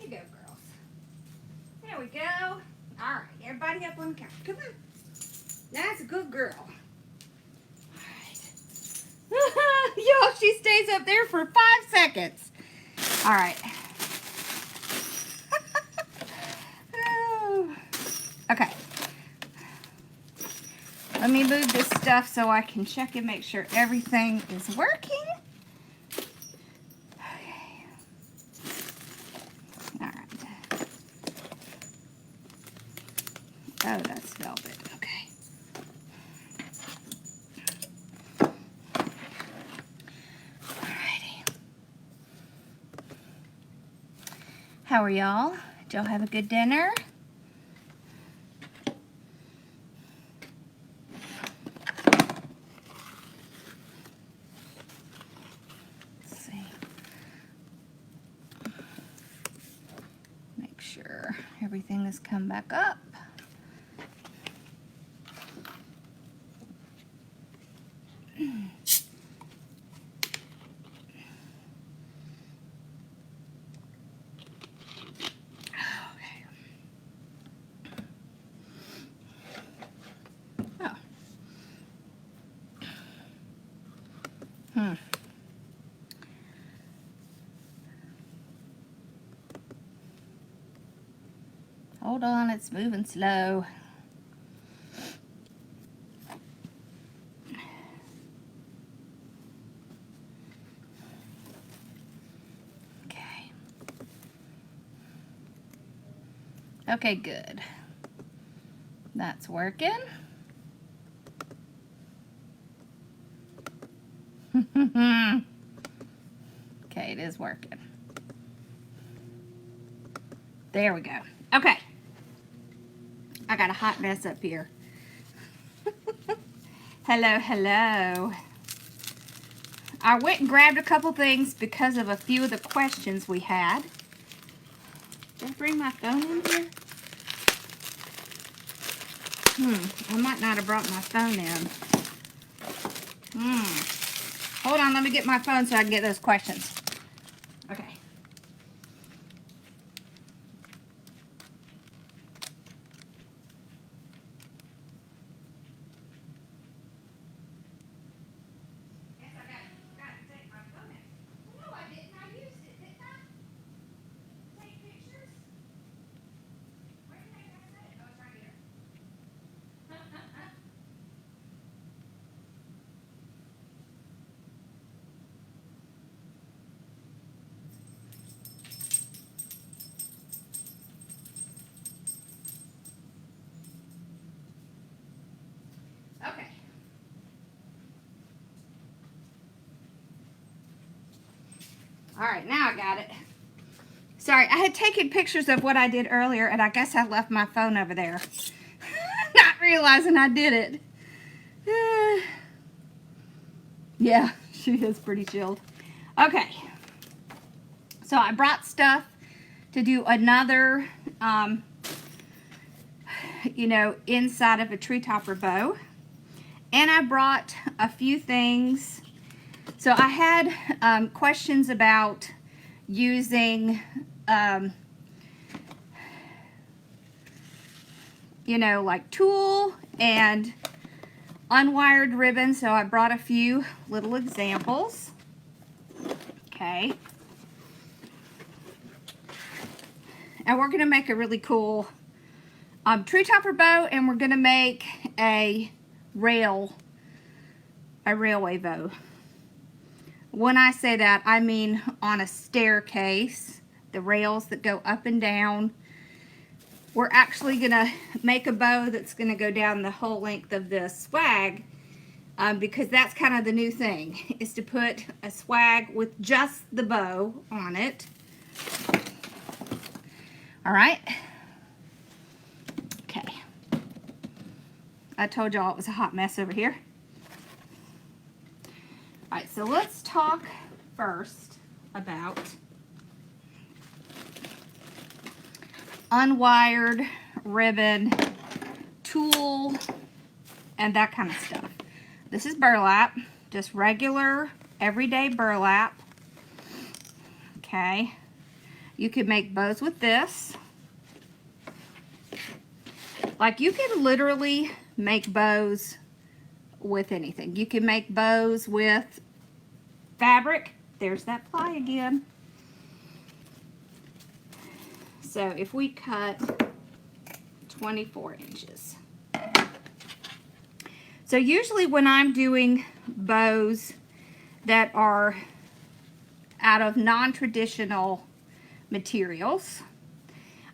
you go, girls. There we go. All right, everybody up on the couch. Come on. That's a good girl. All right. Y'all, she stays up there for 5 seconds. All right. Okay. Let me move this stuff so I can check and make sure everything is working. Okay. All right. Oh, that's velvet. Okay. Alrighty. How are y'all? Did y'all have a good dinner? Let's see. Make sure everything has come back up. Hold on, it's moving slow. Okay. Okay, good. That's working. Okay, it is working. There we go. Okay. I got a hot mess up here. Hello, hello. I went and grabbed a couple things because of a few of the questions we had. Did I bring my phone in here? I might not have brought my phone in. Hold on, let me get my phone so I can get those questions. Okay. Yes, I got to take my phone in. No, I didn't. I used it, didn't I? Take pictures? Where did I set it? Oh, it's right here. Okay. All right, now I got it. Sorry, I had taken pictures of what I did earlier, and I guess I left my phone over there. Not realizing I did it. Yeah, she is pretty chilled. Okay. So I brought stuff to do another, inside of a tree topper bow. And I brought a few things. So I had questions about using, like tulle and unwired ribbon. So I brought a few little examples. Okay. And we're going to make a really cool tree topper bow, and we're going to make a railway bow. When I say that, I mean on a staircase, the rails that go up and down. We're actually going to make a bow that's going to go down the whole length of this swag, because that's kind of the new thing, is to put a swag with just the bow on it. All right. Okay. I told y'all it was a hot mess over here. All right, so let's talk first about unwired ribbon, tulle, and that kind of stuff. This is burlap, just regular, everyday burlap. Okay. You can make bows with this. Like, you can literally make bows with anything. You can make bows with fabric. There's that ply again. So if we cut 24 inches. So usually when I'm doing bows that are out of non-traditional materials,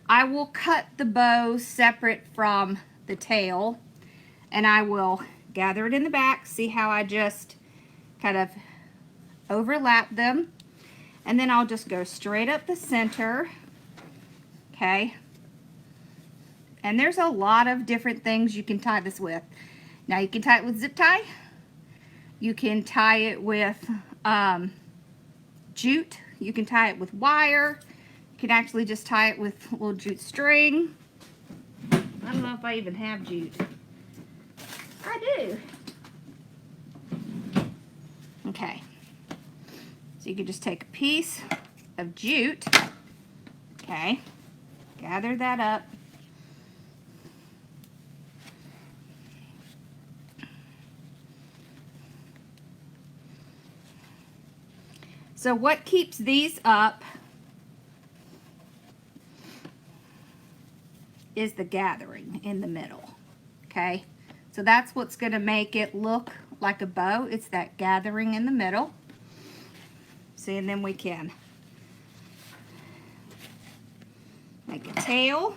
I will cut the bow separate from the tail, and I will gather it in the back. See how I just kind of overlap them, and then I'll just go straight up the center. Okay, and there's a lot of different things you can tie this with. Now you can tie it with zip tie, you can tie it with jute, you can tie it with wire, you can actually just tie it with a little jute string. I don't know if I even have jute. I do. Okay, so you can just take a piece of jute, okay, gather that up. So what keeps these up is the gathering in the middle, okay? So that's what's going to make it look like a bow. It's that gathering in the middle. See, and then we can make a tail.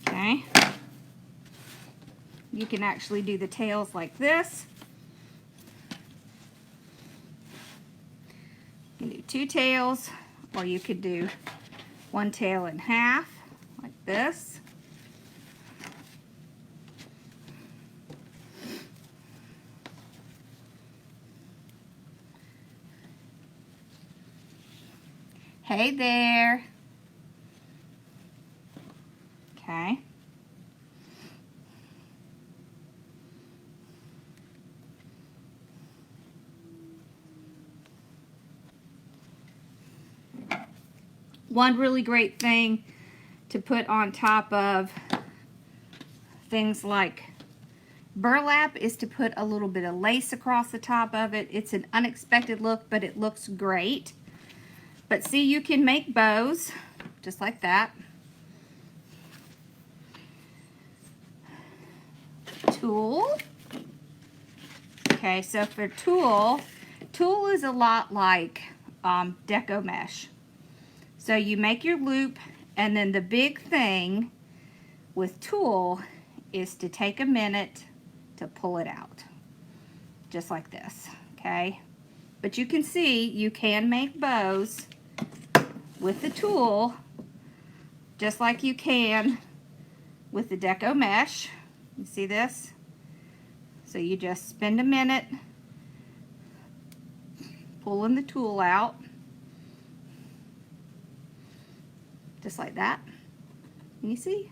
Okay. You can actually do the tails like this. You can do 2 tails, or you could do 1 tail in half, like this. Hey there. Okay. One really great thing to put on top of things like burlap is to put a little bit of lace across the top of it. It's an unexpected look, but it looks great. But see, you can make bows just like that. Tulle. Okay, so for tulle is a lot like deco mesh. So you make your loop, and then the big thing with tulle is to take a minute to pull it out, just like this, okay? But you can see you can make bows with the tulle just like you can with the deco mesh. You see this? So you just spend a minute pulling the tulle out, just like that. Can you see?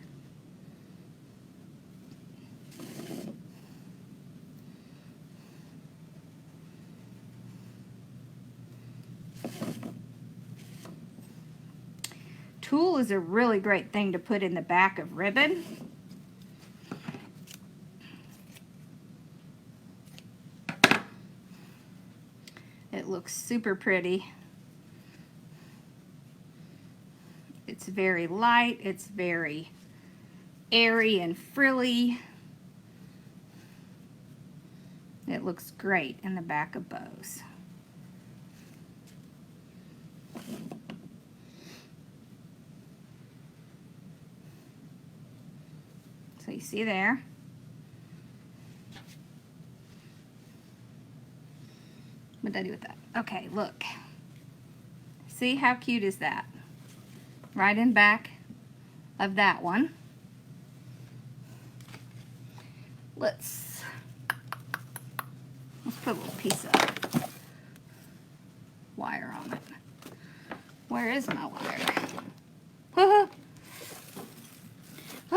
Tulle is a really great thing to put in the back of ribbon. It looks super pretty. It's very light, it's very airy and frilly. It looks great in the back of bows. So you see there. What did I do with that? Okay, look. See how cute is that? Right in back of that one. Let's put a little piece of wire on it. Where is my wire? I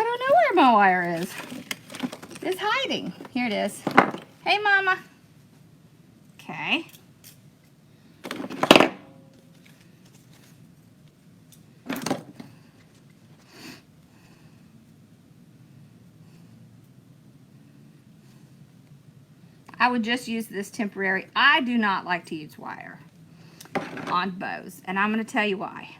don't know where my wire is. It's hiding. Here it is. Hey, Mama. Okay. I would just use this temporary. I do not like to use wire on bows, and I'm going to tell you why.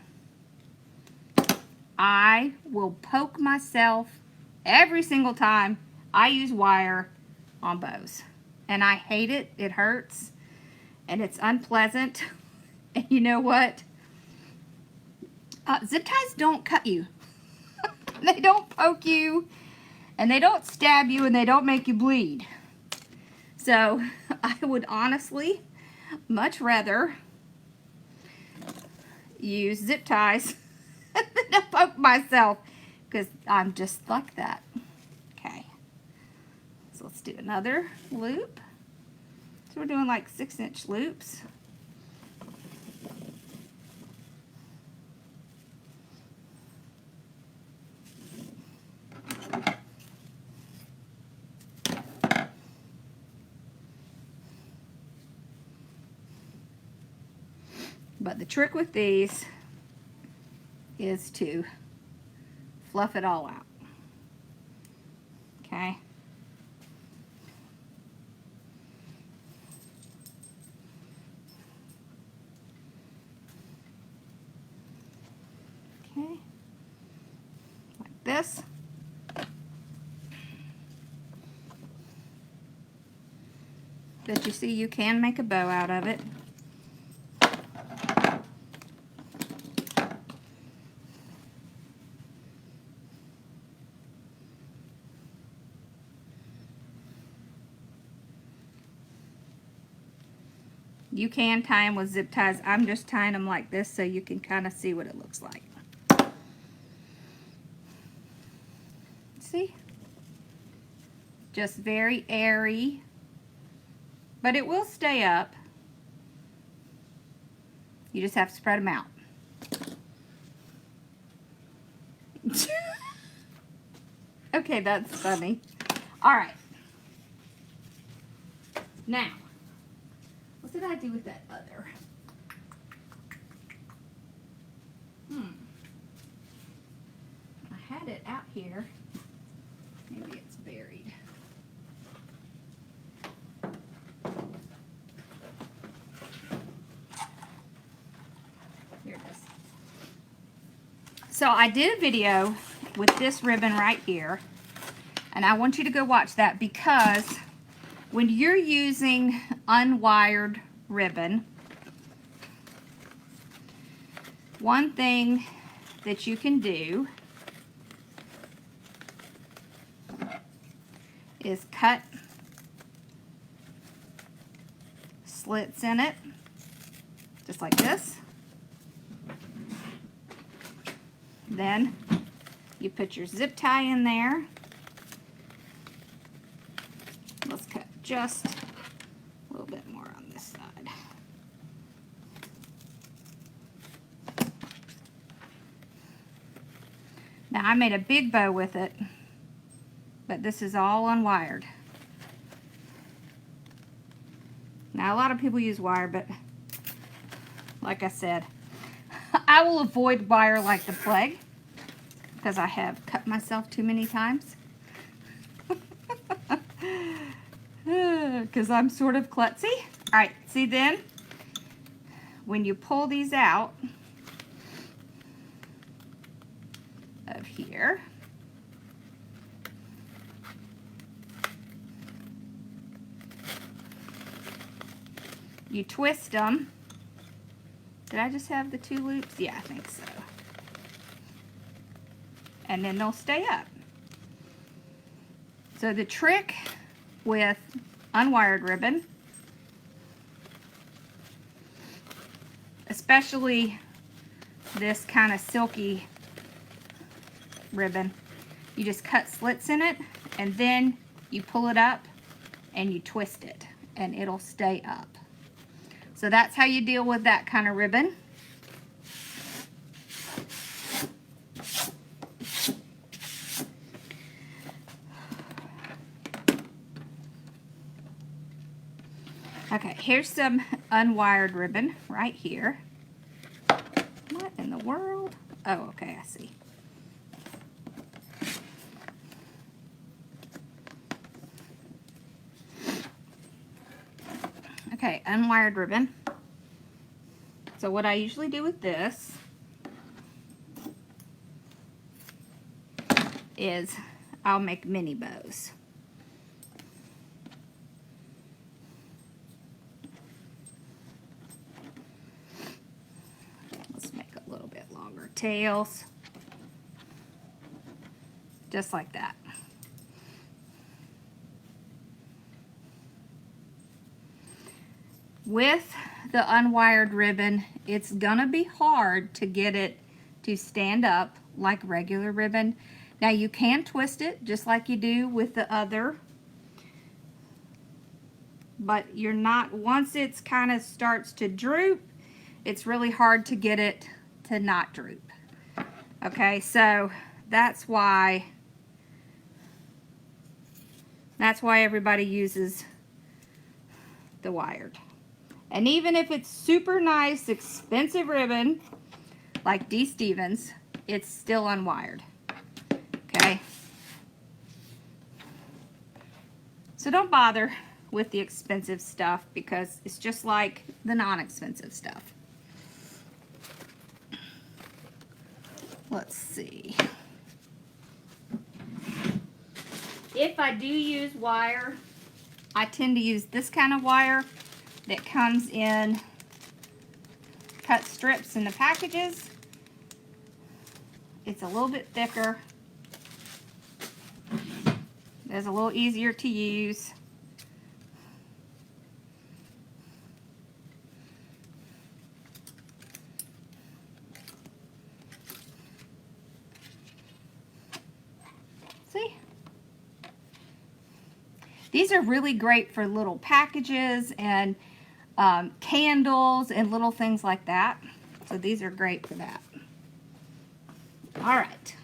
I will poke myself every single time I use wire on bows, and I hate it. It hurts, and it's unpleasant. And you know what? Zip ties don't cut you. They don't poke you, and they don't stab you, and they don't make you bleed. So I would honestly much rather use zip ties than to poke myself, because I'm just like that. Okay, so let's do another loop. So we're doing like 6-inch loops. But the trick with these is to fluff it all out. Okay. Okay. Like this. But you see, you can make a bow out of it. You can tie them with zip ties. I'm just tying them like this so you can kind of see what it looks like. See? Just very airy. But it will stay up. You just have to spread them out. Okay, that's funny. All right. Now, what did I do with that other? I had it out here. Maybe it's buried. Here it is. So I did a video with this ribbon right here, and I want you to go watch that, because when you're using unwired ribbon, one thing that you can do is cut slits in it, just like this. Then you put your zip tie in there. Let's cut just a little bit more on this side. Now I made a big bow with it, but this is all unwired. Now a lot of people use wire, but like I said, I will avoid wire like the plague, because I have cut myself too many times. Because I'm sort of klutzy. All right, see then, when you pull these out of here, you twist them. Did I just have the 2 loops? Yeah, I think so. And then they'll stay up. So the trick with unwired ribbon, especially this kind of silky ribbon, you just cut slits in it, and then you pull it up and you twist it, and it'll stay up. So that's how you deal with that kind of ribbon. Okay, here's some unwired ribbon right here. What in the world? Oh, okay, I see. Okay, unwired ribbon. So what I usually do with this is I'll make mini bows. Let's make a little bit longer tails. Just like that. With the unwired ribbon, it's gonna be hard to get it to stand up like regular ribbon. Now you can twist it just like you do with the other, but you're not, once it's kind of starts to droop, it's really hard to get it to not droop. Okay, so that's why everybody uses the wired. And even if it's super nice, expensive ribbon, like D. Stevens, it's still unwired. Okay? So don't bother with the expensive stuff because it's just like the non-expensive stuff. Let's see. If I do use wire, I tend to use this kind of wire that comes in cut strips in the packages. It's a little bit thicker. It's a little easier to use. See? These are really great for little packages and candles and little things like that. So these are great for that. All right.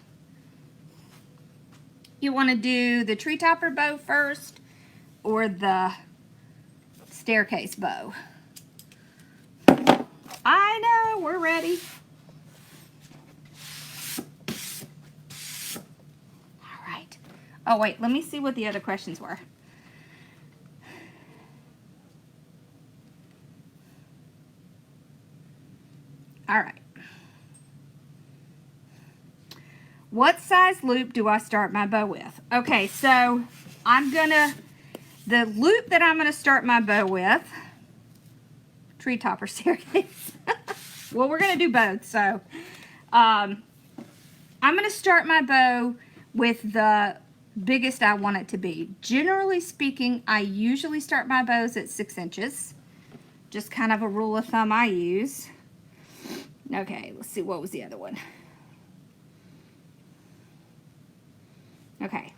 You want to do the tree topper bow first or the staircase bow? I know, we're ready. All right. Oh, wait, let me see what the other questions were. All right. What size loop do I start my bow with? Okay, so the loop that I'm gonna start my bow with, tree topper staircase. Well, we're gonna do both, so I'm gonna start my bow with the biggest I want it to be. Generally speaking, I usually start my bows at 6 inches. Just kind of a rule of thumb I use. Okay, let's see, what was the other one? Okay.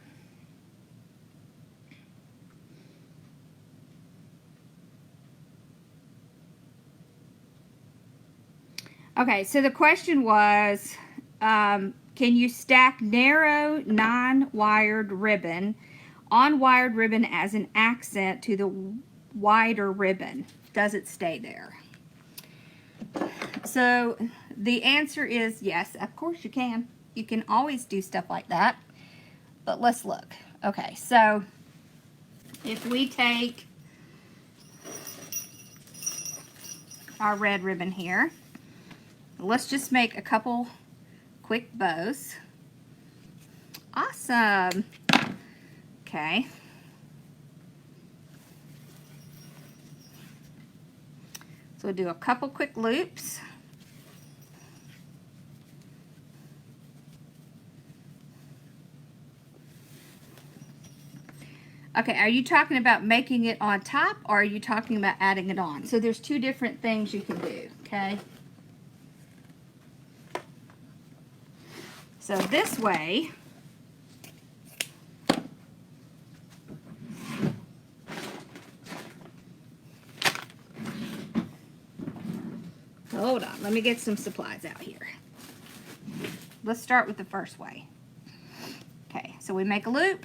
Okay, so the question was, can you stack narrow, non-wired ribbon on wired ribbon as an accent to the wider ribbon? Does it stay there? So the answer is yes, of course you can. You can always do stuff like that. But let's look. Okay, so if we take our red ribbon here, let's just make a couple quick bows. Awesome. Okay. So we'll do a couple quick loops. Okay, are you talking about making it on top or are you talking about adding it on? So there's two different things you can do, okay? So this way, hold on, let me get some supplies out here. Let's start with the first way. Okay, so we make a loop.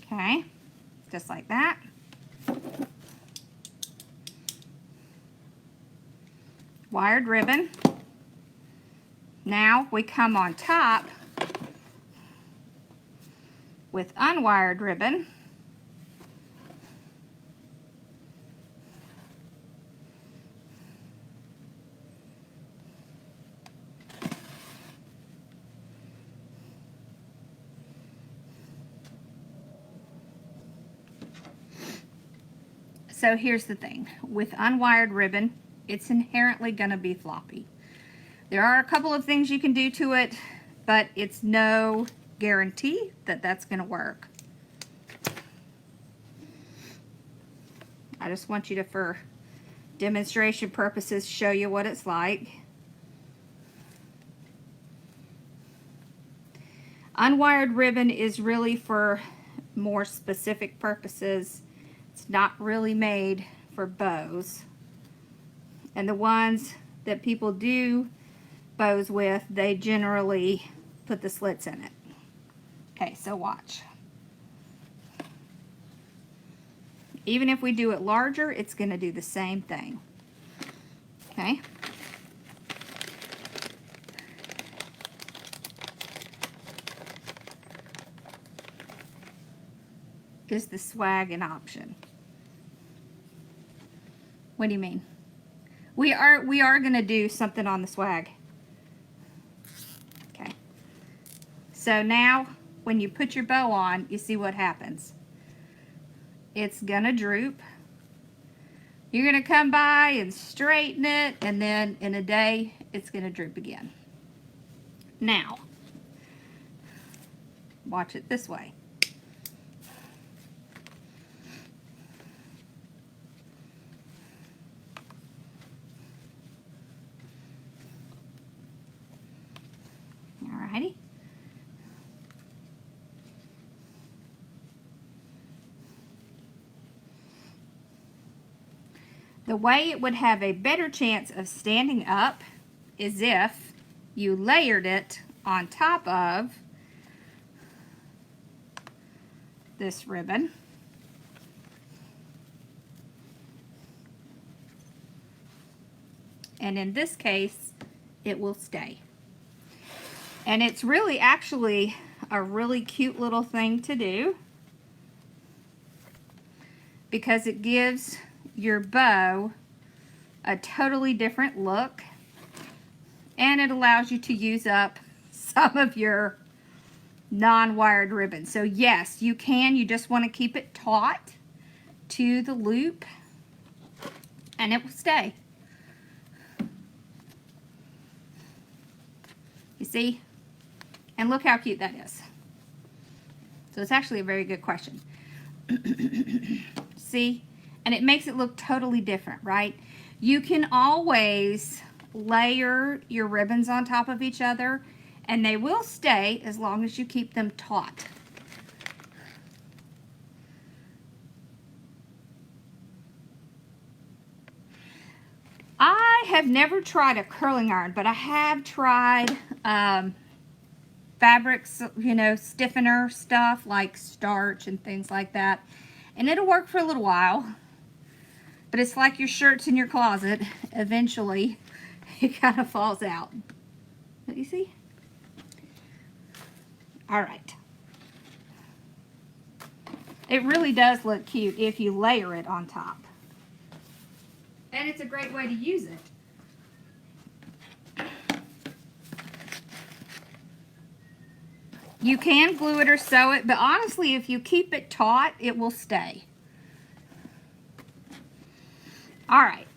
Okay, just like that. Wired ribbon. Now we come on top with unwired ribbon. So here's the thing. With unwired ribbon, it's inherently going to be floppy. There are a couple of things you can do to it, but it's no guarantee that that's going to work. I just want you to, for demonstration purposes, show you what it's like. Unwired ribbon is really for more specific purposes. It's not really made for bows. And the ones that people do bows with, they generally put the slits in it. Okay, so watch. Even if we do it larger, it's going to do the same thing. Okay. Is the swag an option? What do you mean? We are going to do something on the swag. Okay. So now when you put your bow on, you see what happens. It's gonna droop. You're gonna come by and straighten it, and then in a day it's gonna droop again. Now watch it this way. Alrighty. The way it would have a better chance of standing up is if you layered it on top of this ribbon. And in this case, it will stay. And it's really actually a really cute little thing to do, because it gives your bow a totally different look, and it allows you to use up some of your non-wired ribbon. So yes, you can. You just want to keep it taut to the loop, and it will stay. You see? And look how cute that is. So it's actually a very good question. See? And it makes it look totally different, right? You can always layer your ribbons on top of each other, and they will stay as long as you keep them taut. I have never tried a curling iron, but I have tried fabrics, you know, stiffener stuff like starch and things like that. And it'll work for a little while. But it's like your shirts in your closet. Eventually, it kind of falls out. But you see? All right. It really does look cute if you layer it on top. And it's a great way to use it. You can glue it or sew it, but honestly, if you keep it taut, it will stay. All right,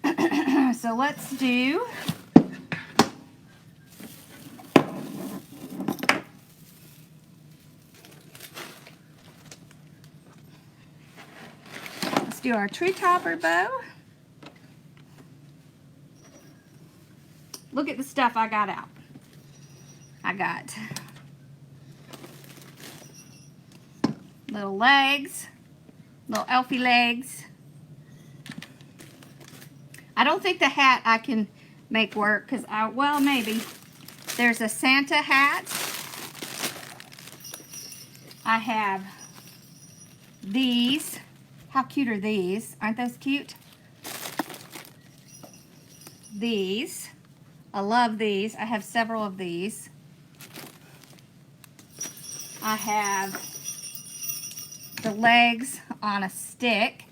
so let's do our tree topper bow. Look at the stuff I got out. I got little legs, little elfie legs. I don't think the hat I can make work because well, maybe. There's a Santa hat. I have these. How cute are these? Aren't those cute? These. I love these. I have several of these. I have the legs on a stick.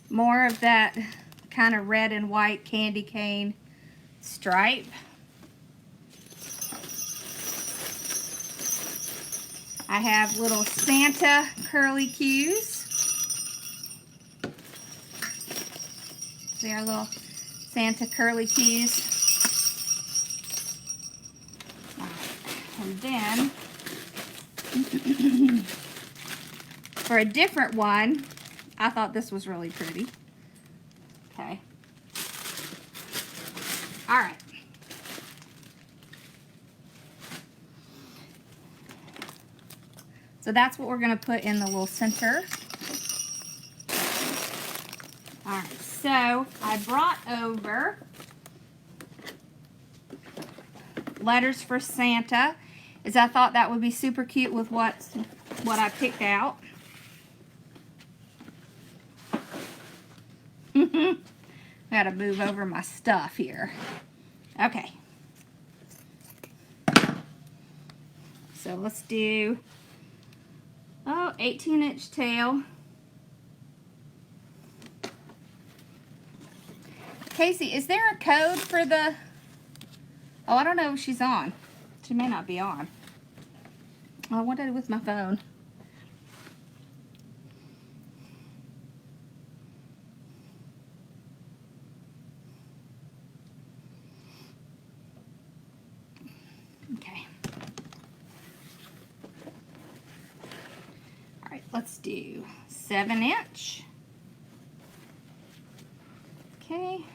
More of that kind of red and white candy cane stripe. I have little Santa curly cues. See our little Santa curly cues. And then, for a different one, I thought this was really pretty. Okay. All right. So that's what we're going to put in the little center. All right. So I brought over Letters for Santa, as I thought that would be super cute with what I picked out. Gotta move over my stuff here. Okay. So let's do, 18-inch tail. Casey, is there a code for the, I don't know if she's on. She may not be on. Oh, what did I do with my phone? Okay. All right, let's do 7-inch. Okay.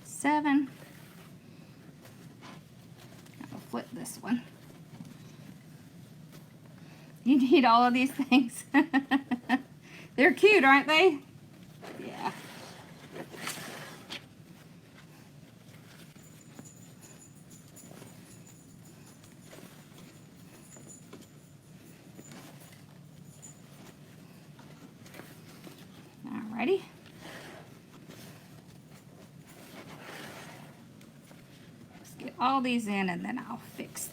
7. I'll flip this one. You need all of these things. They're cute, aren't they? Yeah. Alrighty. Let's get all these in and then I'll fix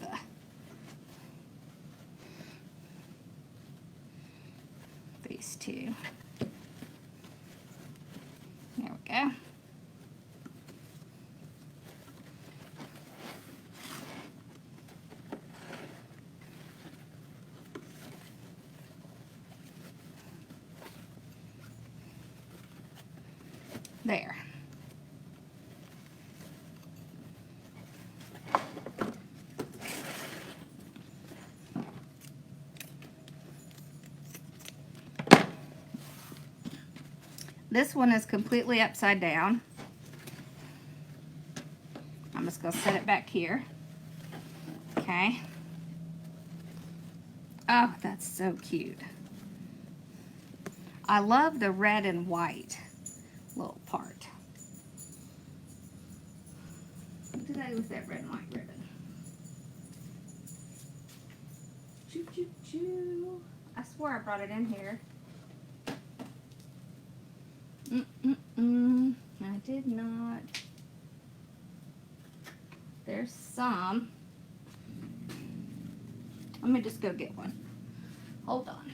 these two. There we go. There. This one is completely upside down. I'm just going to set it back here. Okay. Oh, that's so cute. I love the red and white little part. What did I do with that red and white ribbon? Choo choo choo. I swear I brought it in here. I did not. There's some. Let me just go get one. Hold on.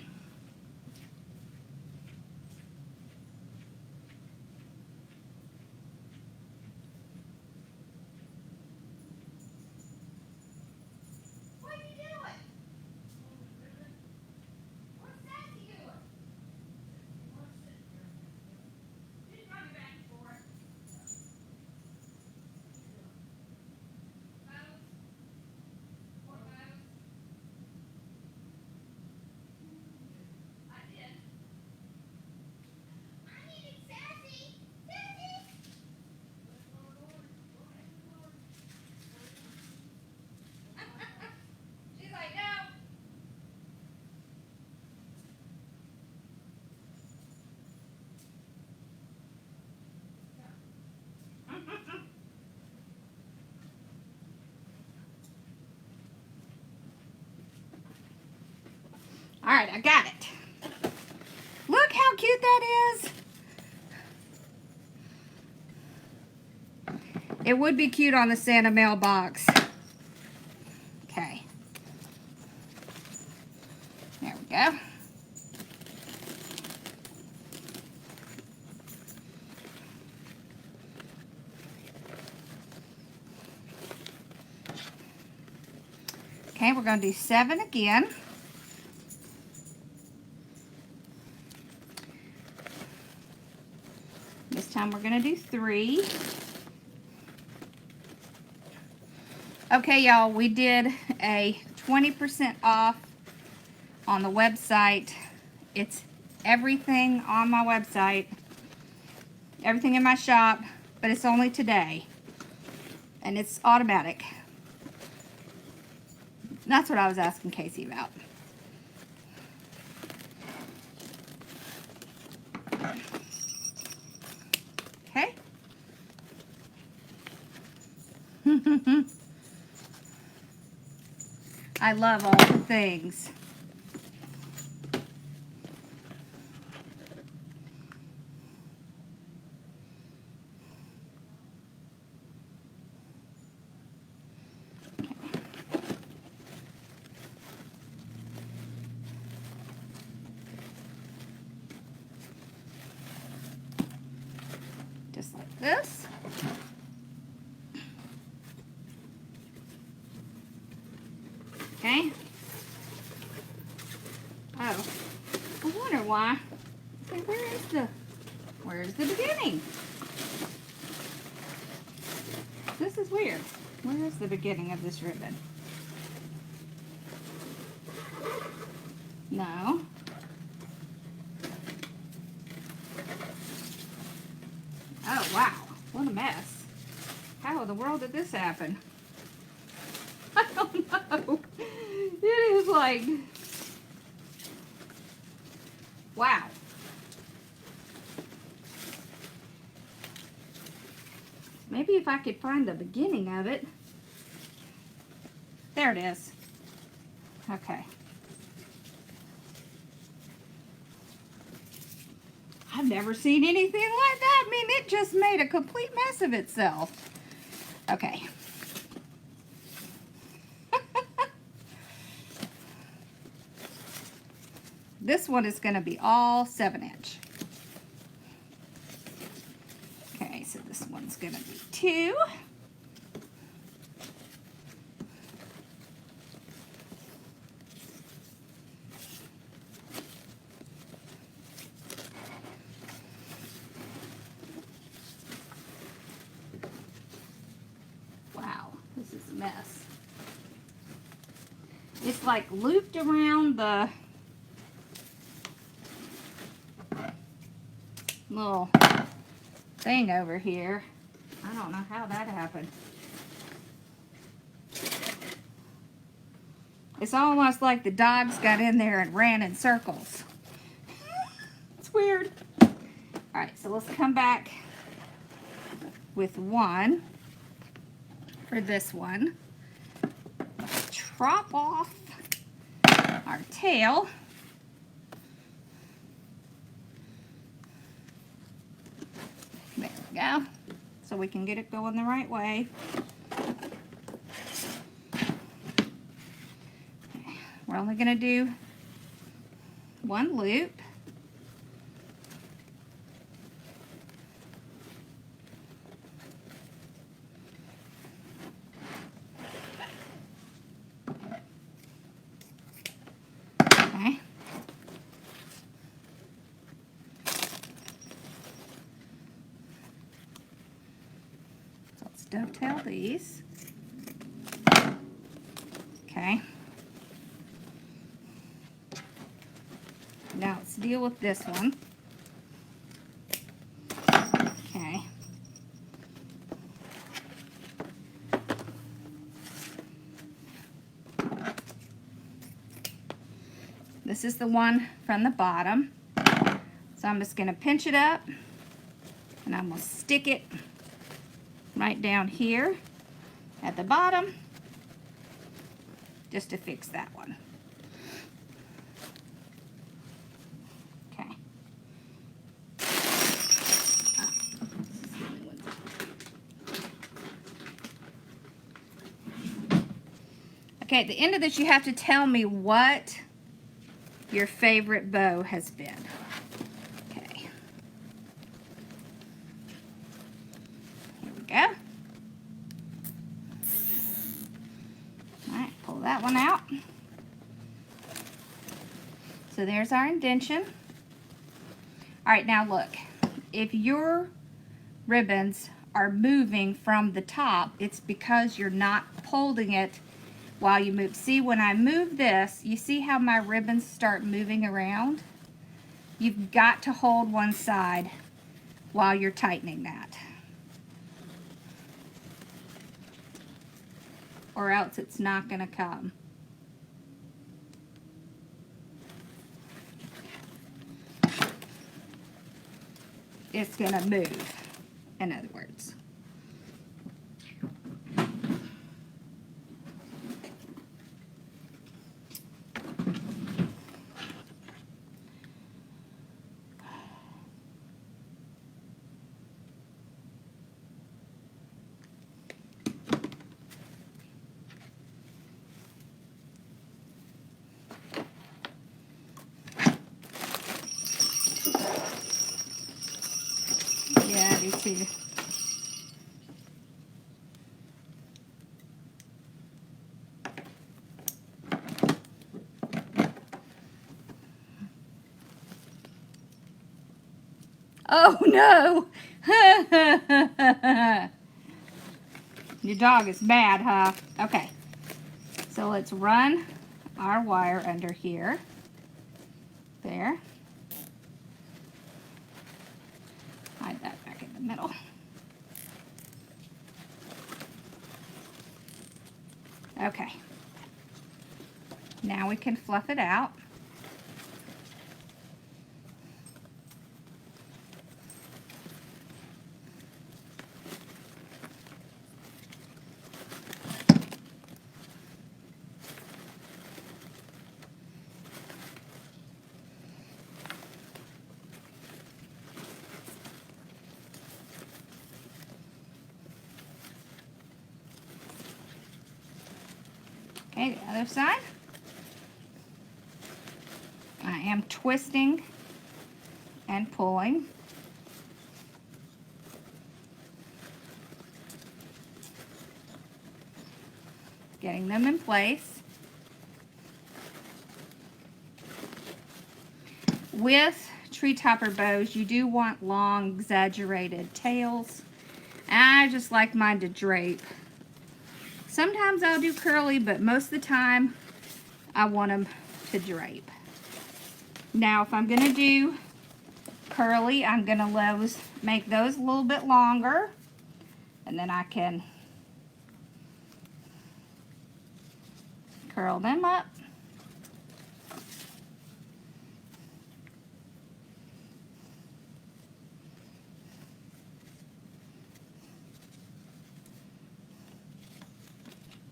What are you doing? What's Sassy doing? She's running back and forth. All right, I got it. Look how cute that is. It would be cute on the Santa mailbox. Okay. There we go. Okay, we're going to do 7 again. This time we're going to do 3. Okay, y'all, we did a 20% off on the website. It's everything on my website, everything in my shop, but it's only today. And it's automatic. That's what I was asking Casey about. Okay. I love all the things. Just like this. Okay. Oh, I wonder why. Okay, where's the beginning? This is weird. Where is the beginning of this ribbon? No. Oh, wow. What a mess. How in the world did this happen? I don't know. It is like... Wow. Maybe if I could find the beginning of it. There it is. Okay. I've never seen anything like that. I mean, it just made a complete mess of itself. Okay. This one is going to be all 7-inch. Okay, so this one's going to be 2. Wow, this is a mess. It's like looped around the little thing over here. I don't know how that happened. It's almost like the dogs got in there and ran in circles. It's weird. Alright, so let's come back with 1 for this one. Chop off our tail. There we go. So we can get it going the right way. Okay. We're only going to do 1 loop. Okay. So let's dovetail these. Okay. Now let's deal with this one. Okay. This is the one from the bottom. So I'm just going to pinch it up and I'm going to stick it right down here at the bottom just to fix that one. Okay. Okay, at the end of this you have to tell me what your favorite bow has been. Okay. Here we go. Alright, Pull that one out. So there's our indention. All right, now look, if your ribbons are moving from the top, it's because you're not holding it while you move. See, when I move this, you see how my ribbons start moving around? You've got to hold one side while you're tightening that, or else it's not going to come. It's going to move, in other words. Yeah, I do too. Oh no! Your dog is bad, huh? Okay. So let's run our wire under here. There. Hide that back in the middle. Okay. Now we can fluff it out. Okay, the other side. I am twisting and pulling. Getting them in place. With tree topper bows, you do want long, exaggerated tails. I just like mine to drape. Sometimes I'll do curly, but most of the time I want them to drape. Now, if I'm going to do curly, I'm going to make those a little bit longer, and then I can curl them up.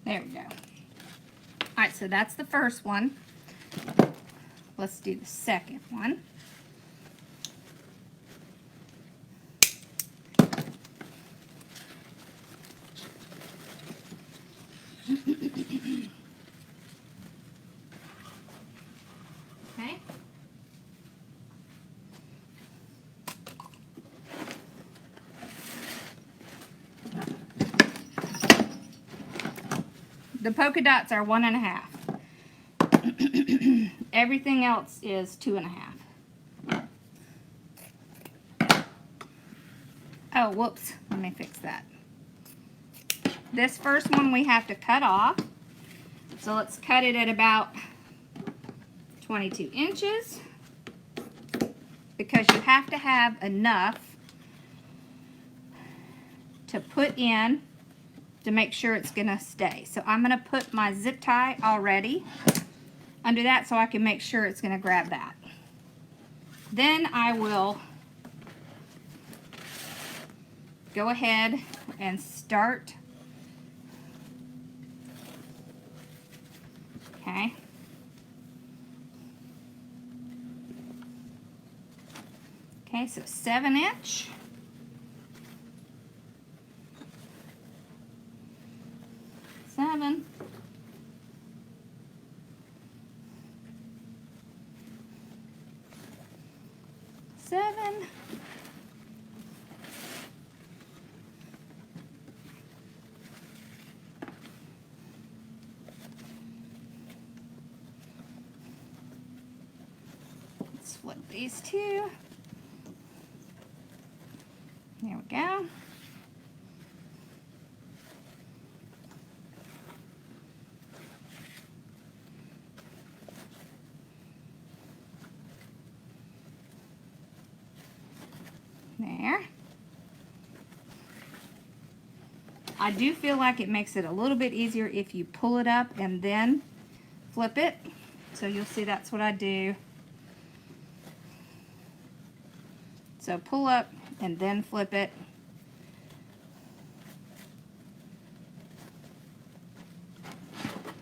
There we go. All right, so that's the first one. Let's do the second one. Okay. The polka dots are 1.5. Everything else is 2.5. Oh, whoops. Let me fix that. This first one we have to cut off. So let's cut it at about 22 inches. Because you have to have enough to put in to make sure it's going to stay. So I'm going to put my zip tie already under that so I can make sure it's going to grab that. Then I will go ahead and start. Okay. Okay, so 7-inch. Seven. flip these two. There we go. There. I do feel like it makes it a little bit easier if you pull it up and then flip it. So you'll see that's what I do. So pull up and then flip it.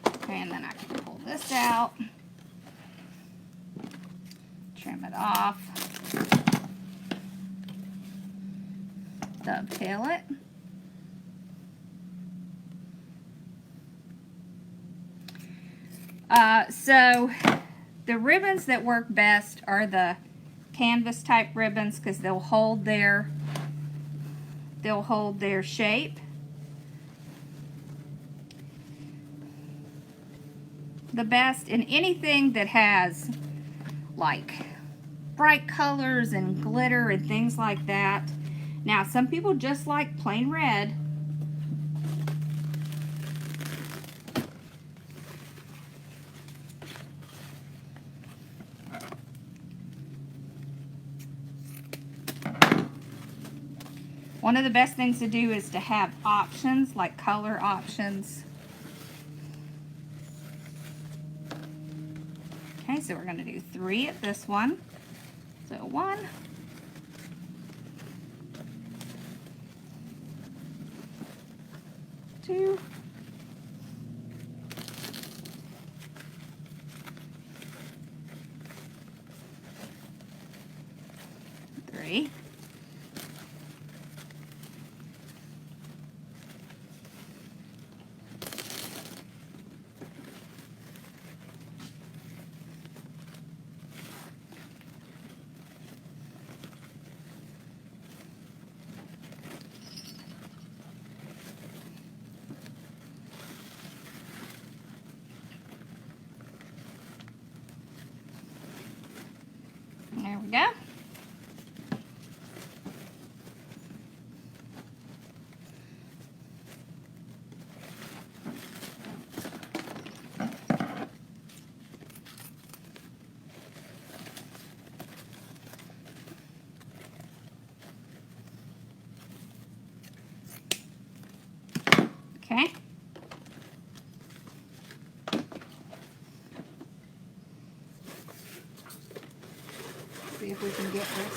Okay, and then I can pull this out. Trim it off. Dovetail it. So the ribbons that work best are the canvas type ribbons because they'll hold their shape. The best in anything that has like bright colors and glitter and things like that. Now some people just like plain red. One of the best things to do is to have options, like color options. Okay, so we're going to do 3 at this one. So 1, 2, 3. There we go. Okay. See if we can get this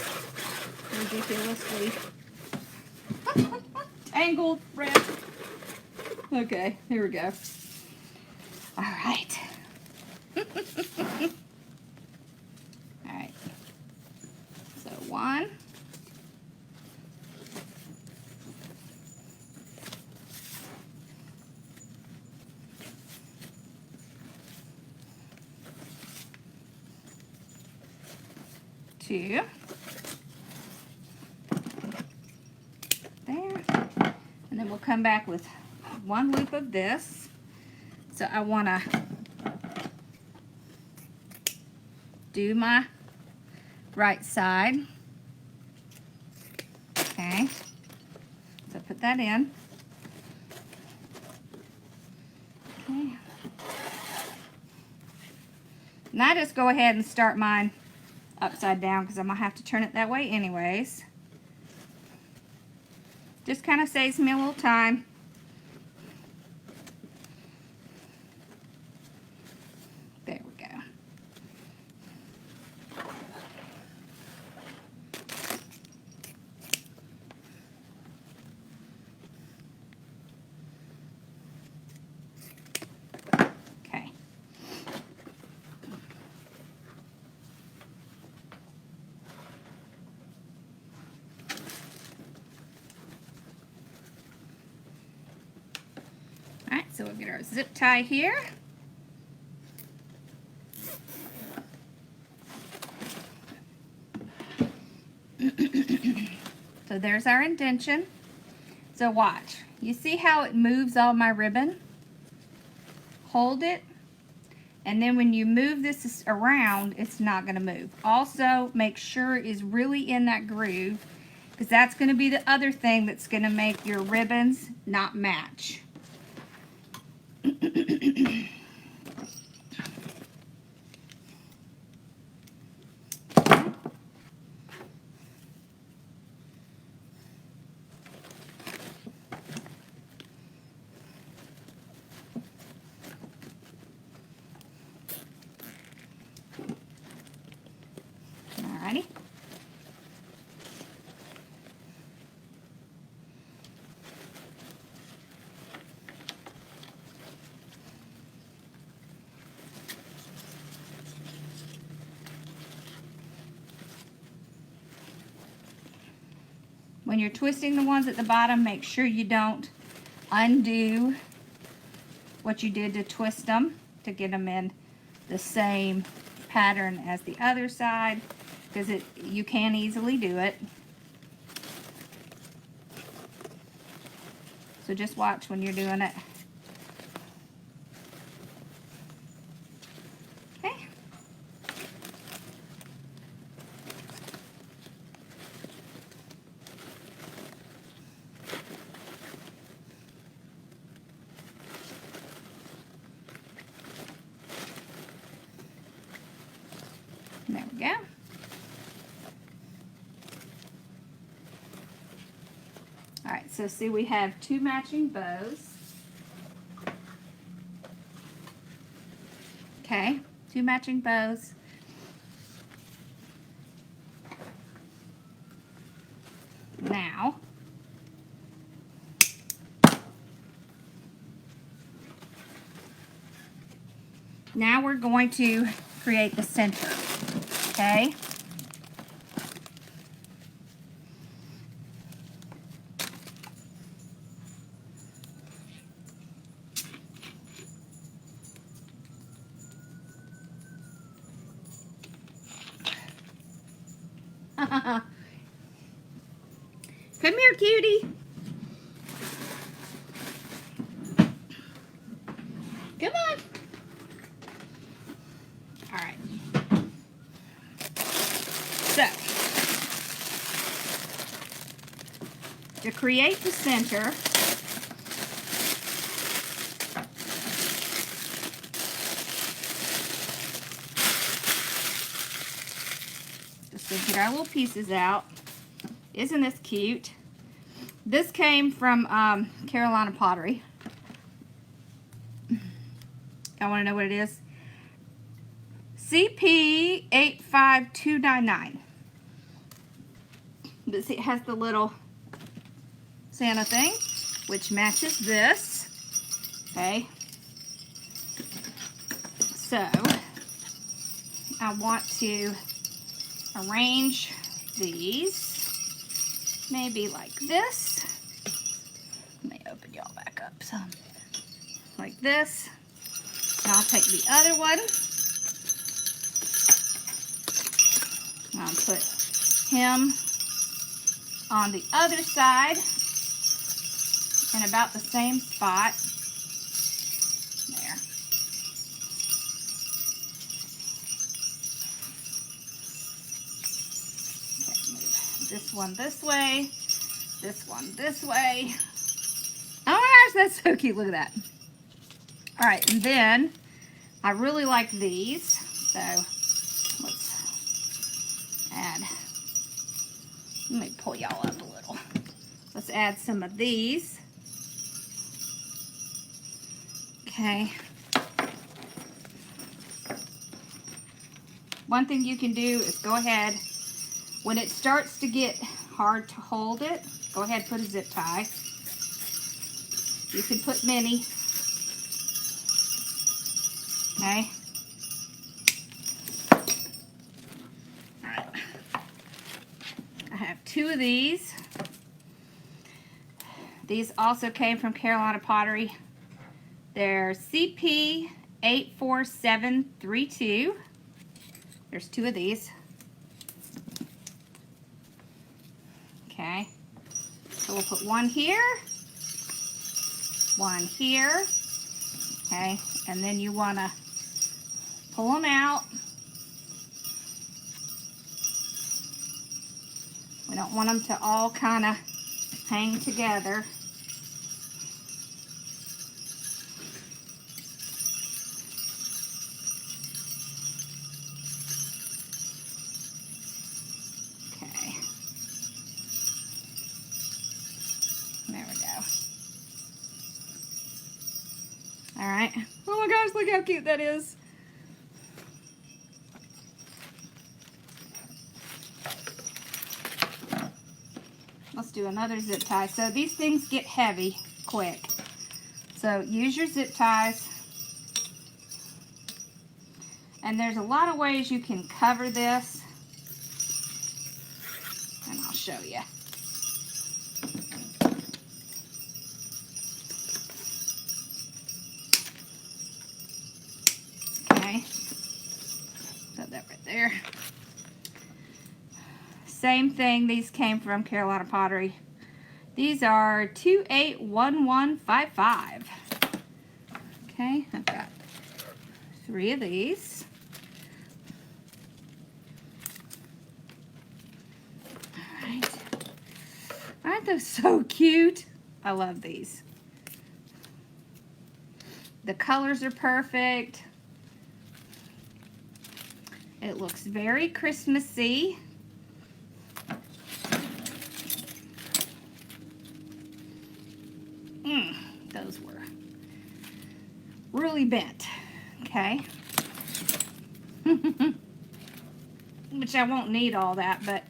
ridiculously tangled thread. Okay, here we go. All right. All right. So 1. 2. There. And then we'll come back with 1 loop of this. So I want to do my right side. Okay. So put that in. Okay. And I just go ahead and start mine upside down because I'm going to have to turn it that way anyways. Just kind of saves me a little time. There we go. Okay. Alright, so we'll get our zip tie here. So there's our indention. So watch. You see how it moves all my ribbon? Hold it And then when you move this around, it's not going to move. Also, make sure it is really in that groove, because that's going to be the other thing that's going to make your ribbons not match. Alrighty. When you're twisting the ones at the bottom, make sure you don't undo what you did to twist them to get them in the same pattern as the other side, because you can easily do it. So just watch when you're doing it. Okay. There we go. Alright, so see, we have 2 matching bows. Okay, 2 matching bows. Now we're going to create the center, okay? Come here, cutie. Come on. All right. So, to create the center, just gonna get our little pieces out. Isn't this cute? This came from Carolina Pottery. I want to know what it is. CP85299. But see, it has the little Santa thing, which matches this. Okay. So, I want to arrange these maybe like this. Let me open y'all back up some. Like this. And I'll take the other one. I'll put him on the other side in about the same spot. There. Okay, move this one this way, this one this way. Oh my gosh, that's so cute. Look at that. All right, and then I really like these, so let's add, let me pull y'all up a little. Let's add some of these. Okay. One thing you can do is go ahead, when it starts to get hard to hold it, go ahead and put a zip tie. You can put many. Okay. Alright. I have 2 of these. These also came from Carolina Pottery. They're CP84732. There's 2 of these. Okay. So we'll put one here. One here. Okay. And then you want to pull them out. We don't want them to all kind of hang together. Okay. There we go. All right. Oh my gosh, look how cute that is. Let's do another zip tie. So these things get heavy quick. So use your zip ties. And there's a lot of ways you can cover this. And I'll show you. Okay. Put that right there. Same thing, these came from Carolina Pottery. These are 281155. Okay, I've got 3 of these. Alright. Aren't those so cute? I love these. The colors are perfect. It looks very Christmassy. Those were really bent, okay? Which I won't need all that, but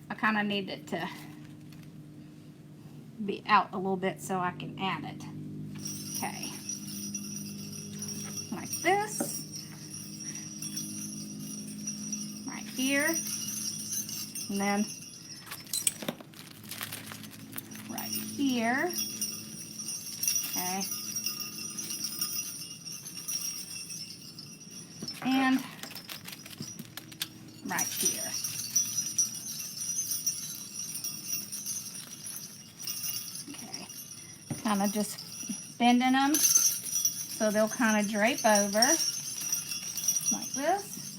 I kind of need it to be out a little bit so I can add it. Okay, like this, right here, and then right here. Okay. And right here. Okay. Kind of just bending them so they'll kind of drape over like this.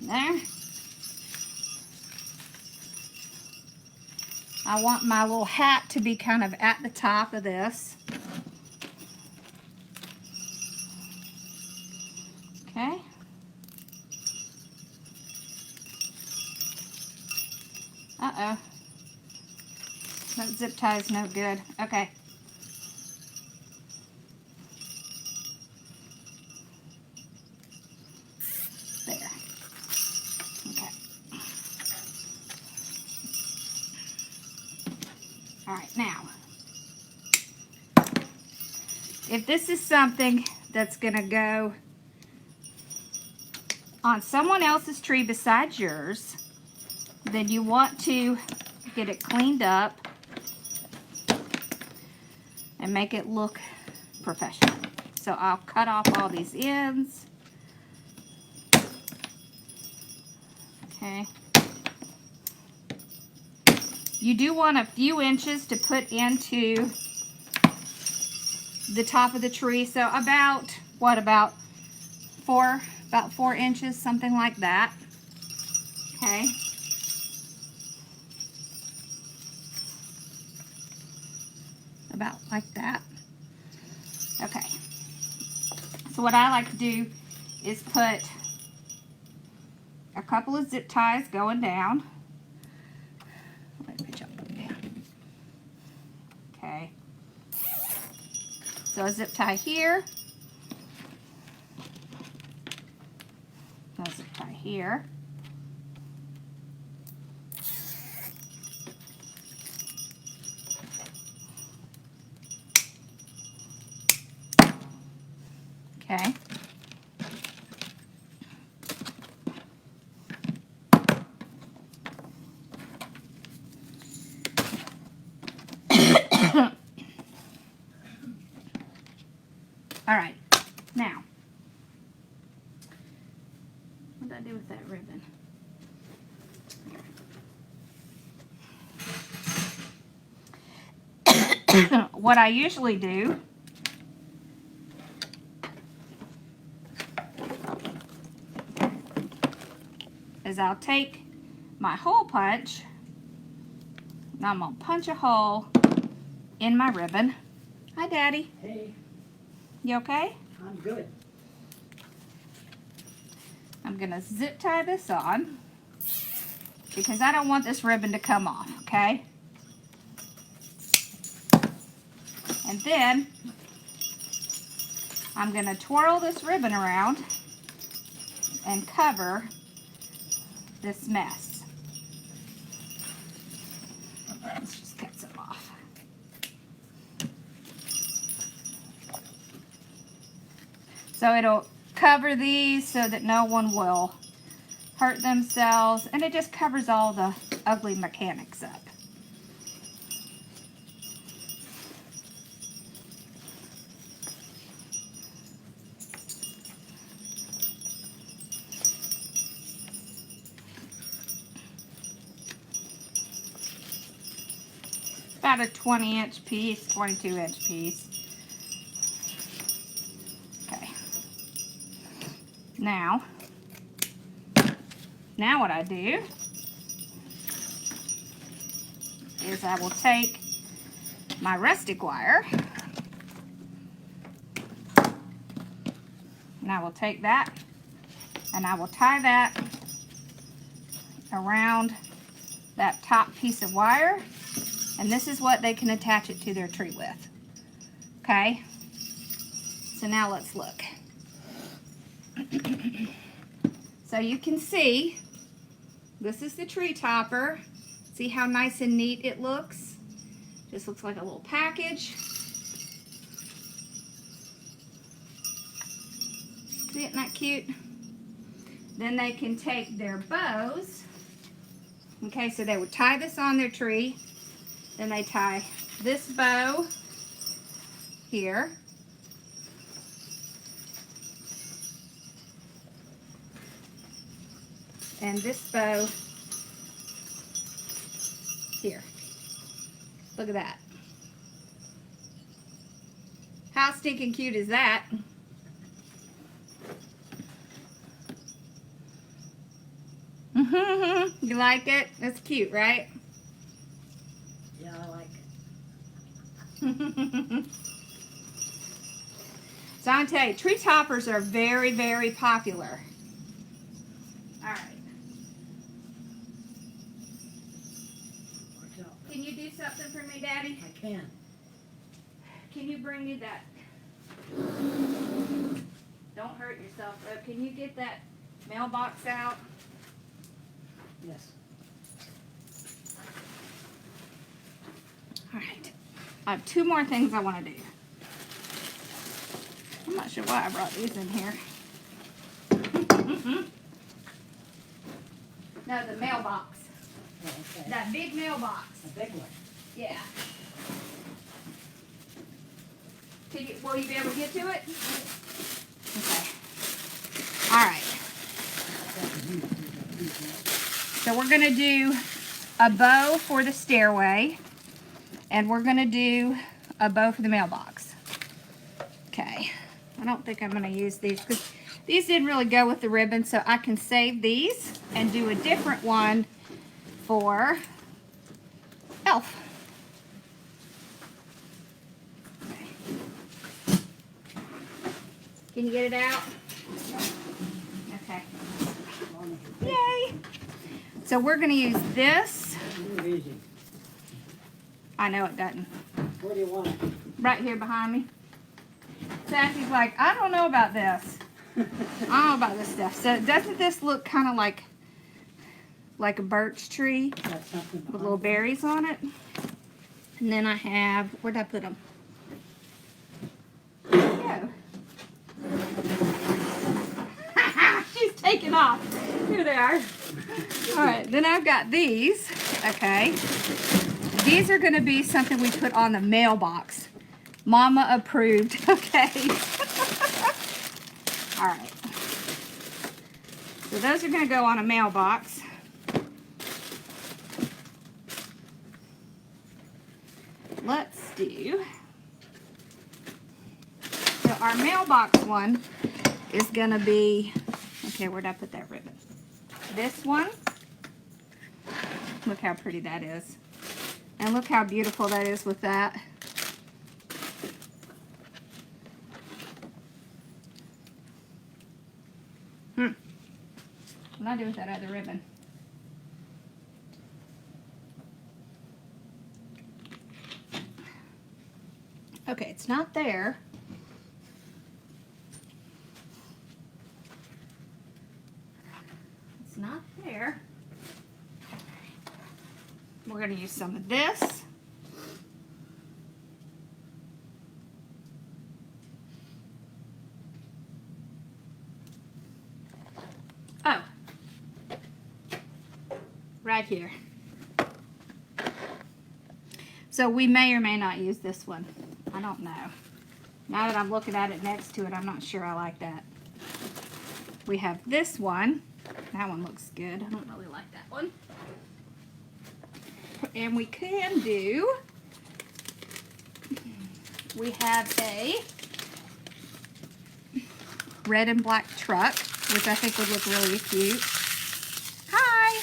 There. I want my little hat to be kind of at the top of this. Okay. Uh-oh. That zip tie is no good. Okay. There. Okay. All right, now, if this is something that's gonna go on someone else's tree besides yours, then you want to get it cleaned up and make it look professional. So I'll cut off all these ends. Okay. You do want a few inches to put into the top of the tree. So about, what, about 4 inches, something like that. Okay. About like that. Okay. So what I like to do is put a couple of zip ties going down. Okay. So a zip tie here. A zip tie here. Okay. All right, now, what did I do with that ribbon? What I usually do is I'll take my hole punch and I'm gonna punch a hole in my ribbon. Hi, Daddy. Hey, You okay? I'm good. I'm gonna zip tie this on because I don't want this ribbon to come off, okay? And then I'm gonna twirl this ribbon around and cover this mess. Let's just cut some off. So it'll cover these so that no one will hurt themselves, and it just covers all the ugly mechanics up. About a 20-inch piece, 22-inch piece. Okay. Now what I do is I will take my rustic wire and I will take that and I will tie that around that top piece of wire, and this is what they can attach it to their tree with. Okay, so now let's look. So you can see this is the tree topper. See how nice and neat it looks? Just looks like a little package. See, isn't that cute? Then they can take their bows. Okay, so they would tie this on their tree. Then they tie this bow here. And this bow here. Look at that. How stinking cute is that? You like it? That's cute, right? Yeah, I like it. So I'm gonna tell you, tree toppers are very, very popular. All right. Watch out. Can you do something for me, Daddy? I can. Can you bring me that? Don't hurt yourself, though. Can you get that mailbox out? Yes. All right. I have two more things I want to do. I'm not sure why I brought these in here. No, the mailbox. Oh, okay. That big mailbox. A big one. Yeah. Will you be able to get to it? Okay. All right. So we're going to do a bow for the stairway, and we're going to do a bow for the mailbox. Okay. I don't think I'm going to use these because these didn't really go with the ribbon, so I can save these and do a different one for Elf. Okay. Can you get it out? Okay. Yay! So we're going to use this. Easy. I know it doesn't. Where do you want it? Right here behind me. Sassy's like, I don't know about this. I don't know about this stuff. So doesn't this look kind of like a birch tree Got something with little berries on it? And then I have, where'd I put them? There we go. She's taking off. Here they are. All right, then I've got these. Okay. These are going to be something we put on the mailbox. Mama approved. Okay. All right. So those are going to go on a mailbox. Let's do. So our mailbox one is going to be. Okay, where'd I put that ribbon? this one. Look how pretty that is. And look how beautiful that is with that. What do I do with that other ribbon? Okay, it's not there. It's not there. We're going to use some of this. Oh, right here. So we may or may not use this one. I don't know. Now that I'm looking at it next to it, I'm not sure I like that. We have this one. That one looks good. I don't really like that one. And we can do, we have a red and black truck, which I think would look really cute. Hi!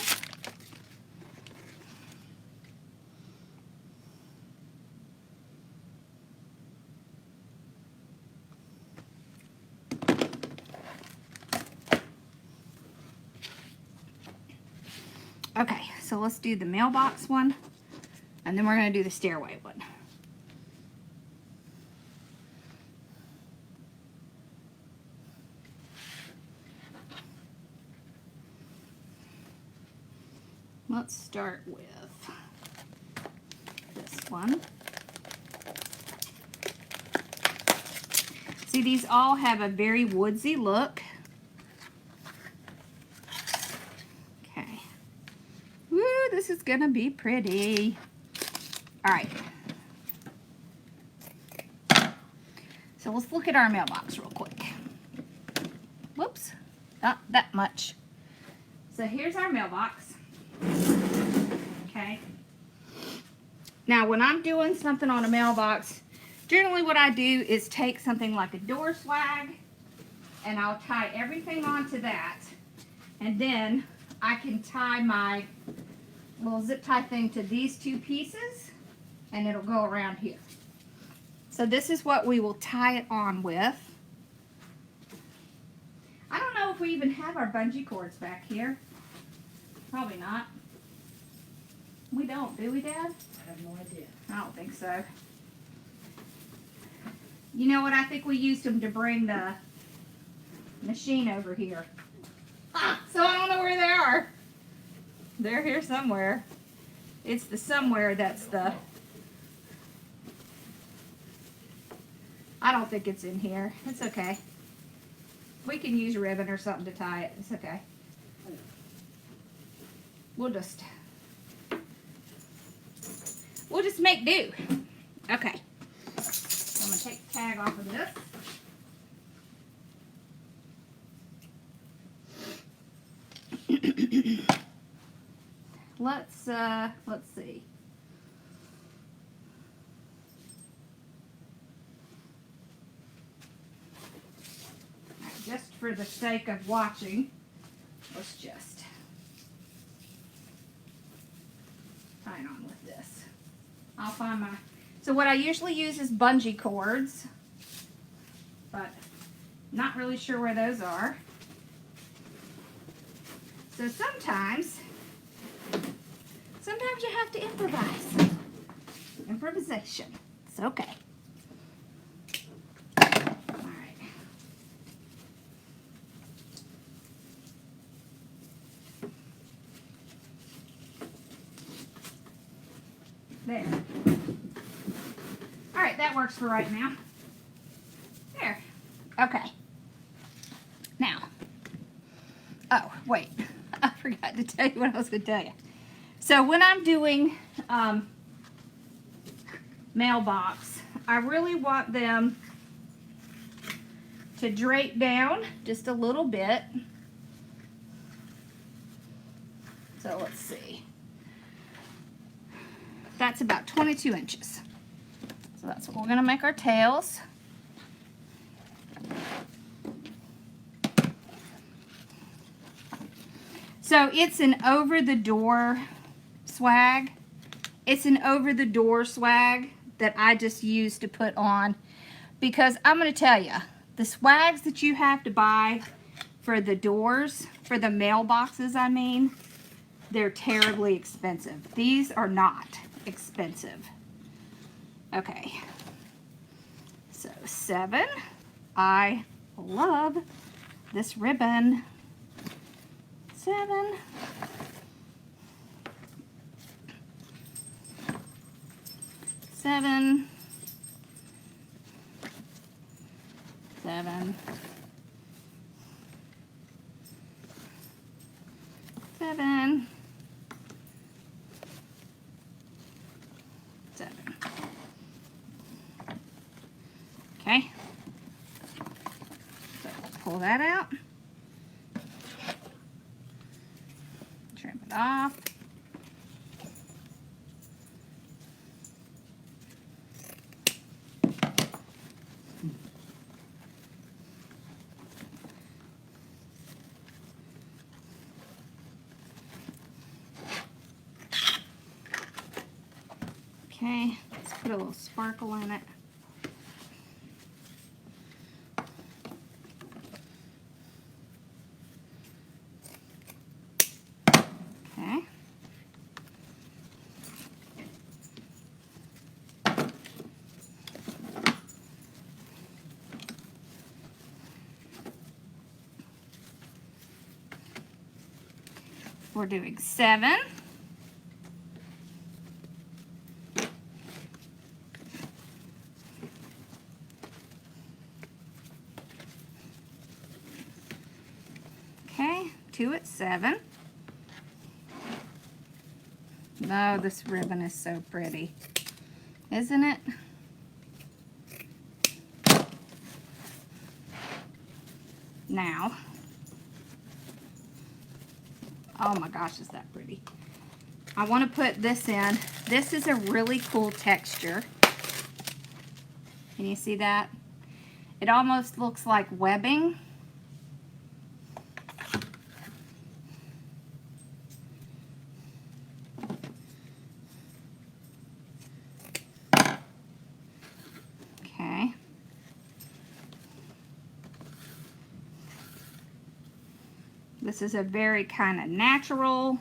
Okay, so let's do the mailbox one, and then we're going to do the stairway one. Let's start with this one. See, these all have a very woodsy look. Okay. Woo, this is gonna be pretty. All right. So let's look at our mailbox real quick. Whoops, not that much. So here's our mailbox. Okay. Now, when I'm doing something on a mailbox, generally what I do is take something like a door swag and I'll tie everything onto that. And then I can tie my little zip tie thing to these two pieces and it'll go around here. So this is what we will tie it on with. I don't know if we even have our bungee cords back here. Probably not. We don't, do we, Dad? I have no idea. I don't think so. You know what? I think we used them to bring the machine over here. So I don't know where they are. They're here somewhere. It's the somewhere that's the... I don't think it's in here. It's okay. We can use ribbon or something to tie it. It's okay. We'll just make do. Okay. So I'm going to take the tag off of this. Let's see. All right, just for the sake of watching, let's just tie it on with this. I'll find my, so what I usually use is bungee cords, but not really sure where those are. So sometimes you have to improvise. Improvisation. It's okay. All right. There. All right, that works for right now. There. Okay. Now. Oh, wait. I forgot to tell you what I was going to tell you. So when I'm doing mailbox, I really want them to drape down just a little bit. So let's see. That's about 22 inches. So that's what we're going to make our tails. So it's an over-the-door swag. It's an over-the-door swag that I just use to put on, because I'm going to tell you, the swags that you have to buy for the doors, for the mailboxes, I mean, they're terribly expensive. These are not expensive. Okay, so 7. I love this ribbon. 7. 7. 7. 7. 7. Okay. So pull that out. Trim it off. Okay, let's put a little sparkle in it. Okay. We're doing 7. Okay, 2 at 7. Oh, this ribbon is so pretty, isn't it? Now, oh my gosh, is that pretty. I want to put this in. This is a really cool texture. Can you see that? It almost looks like webbing. Okay. This is a very kind of natural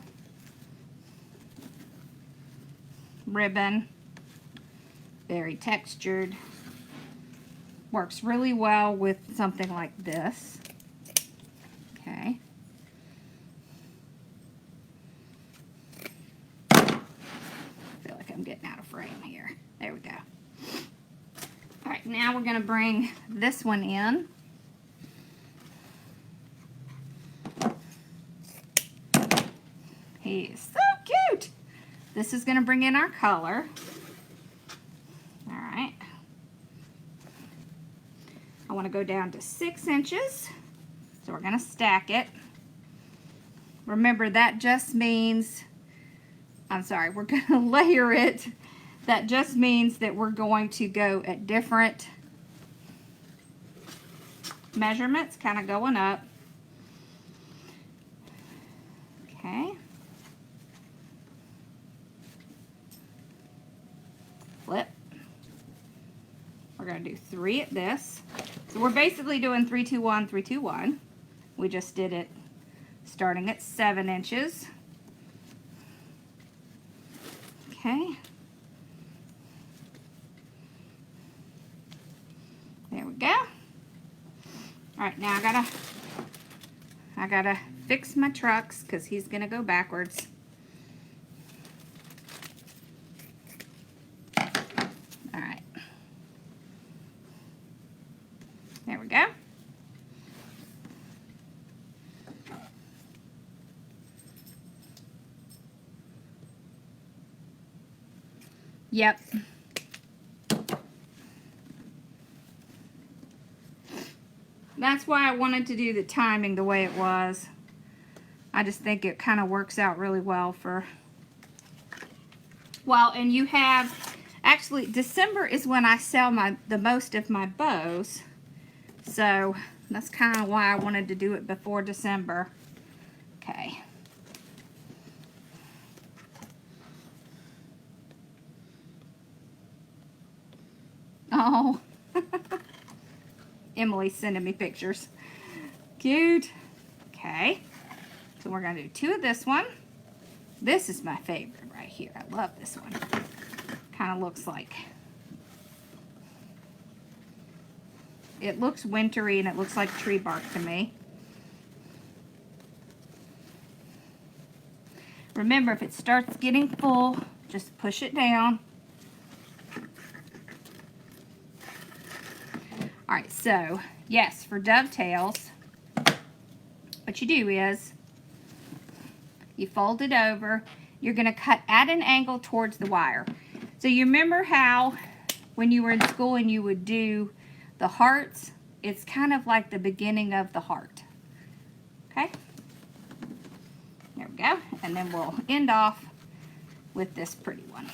ribbon, very textured. Works really well with something like this. Okay. I feel like I'm getting out of frame here. There we go. All right, now we're going to bring this one in. He is so cute. This is going to bring in our color. All right. I want to go down to 6 inches. So we're going to stack it. Remember, that just means, I'm sorry, we're going to layer it. That just means that we're going to go at different measurements, kind of going up. Okay. Flip. We're going to do 3 at this. So we're basically doing 3, 2, 1, 3, 2, 1. We just did it starting at 7 inches. Okay. There we go. All right, now I gotta fix my trucks because he's gonna go backwards. All right. There we go. Yep. That's why I wanted to do the timing the way it was. I just think it kind of works out really well for, well, and you have, actually December is when I sell the most of my bows. So that's kind of why I wanted to do it before December. Okay. Emily's sending me pictures. Cute. Okay. So we're going to do 2 of this one. This is my favorite right here. I love this one. Kind of looks like, it looks wintry and it looks like tree bark to me. Remember, if it starts getting full, just push it down. Alright, so, yes, for dovetails, what you do is, you fold it over. You're going to cut at an angle towards the wire. So you remember how when you were in school and you would do the hearts? It's kind of like the beginning of the heart. Okay? There we go. And then we'll end off with this pretty one.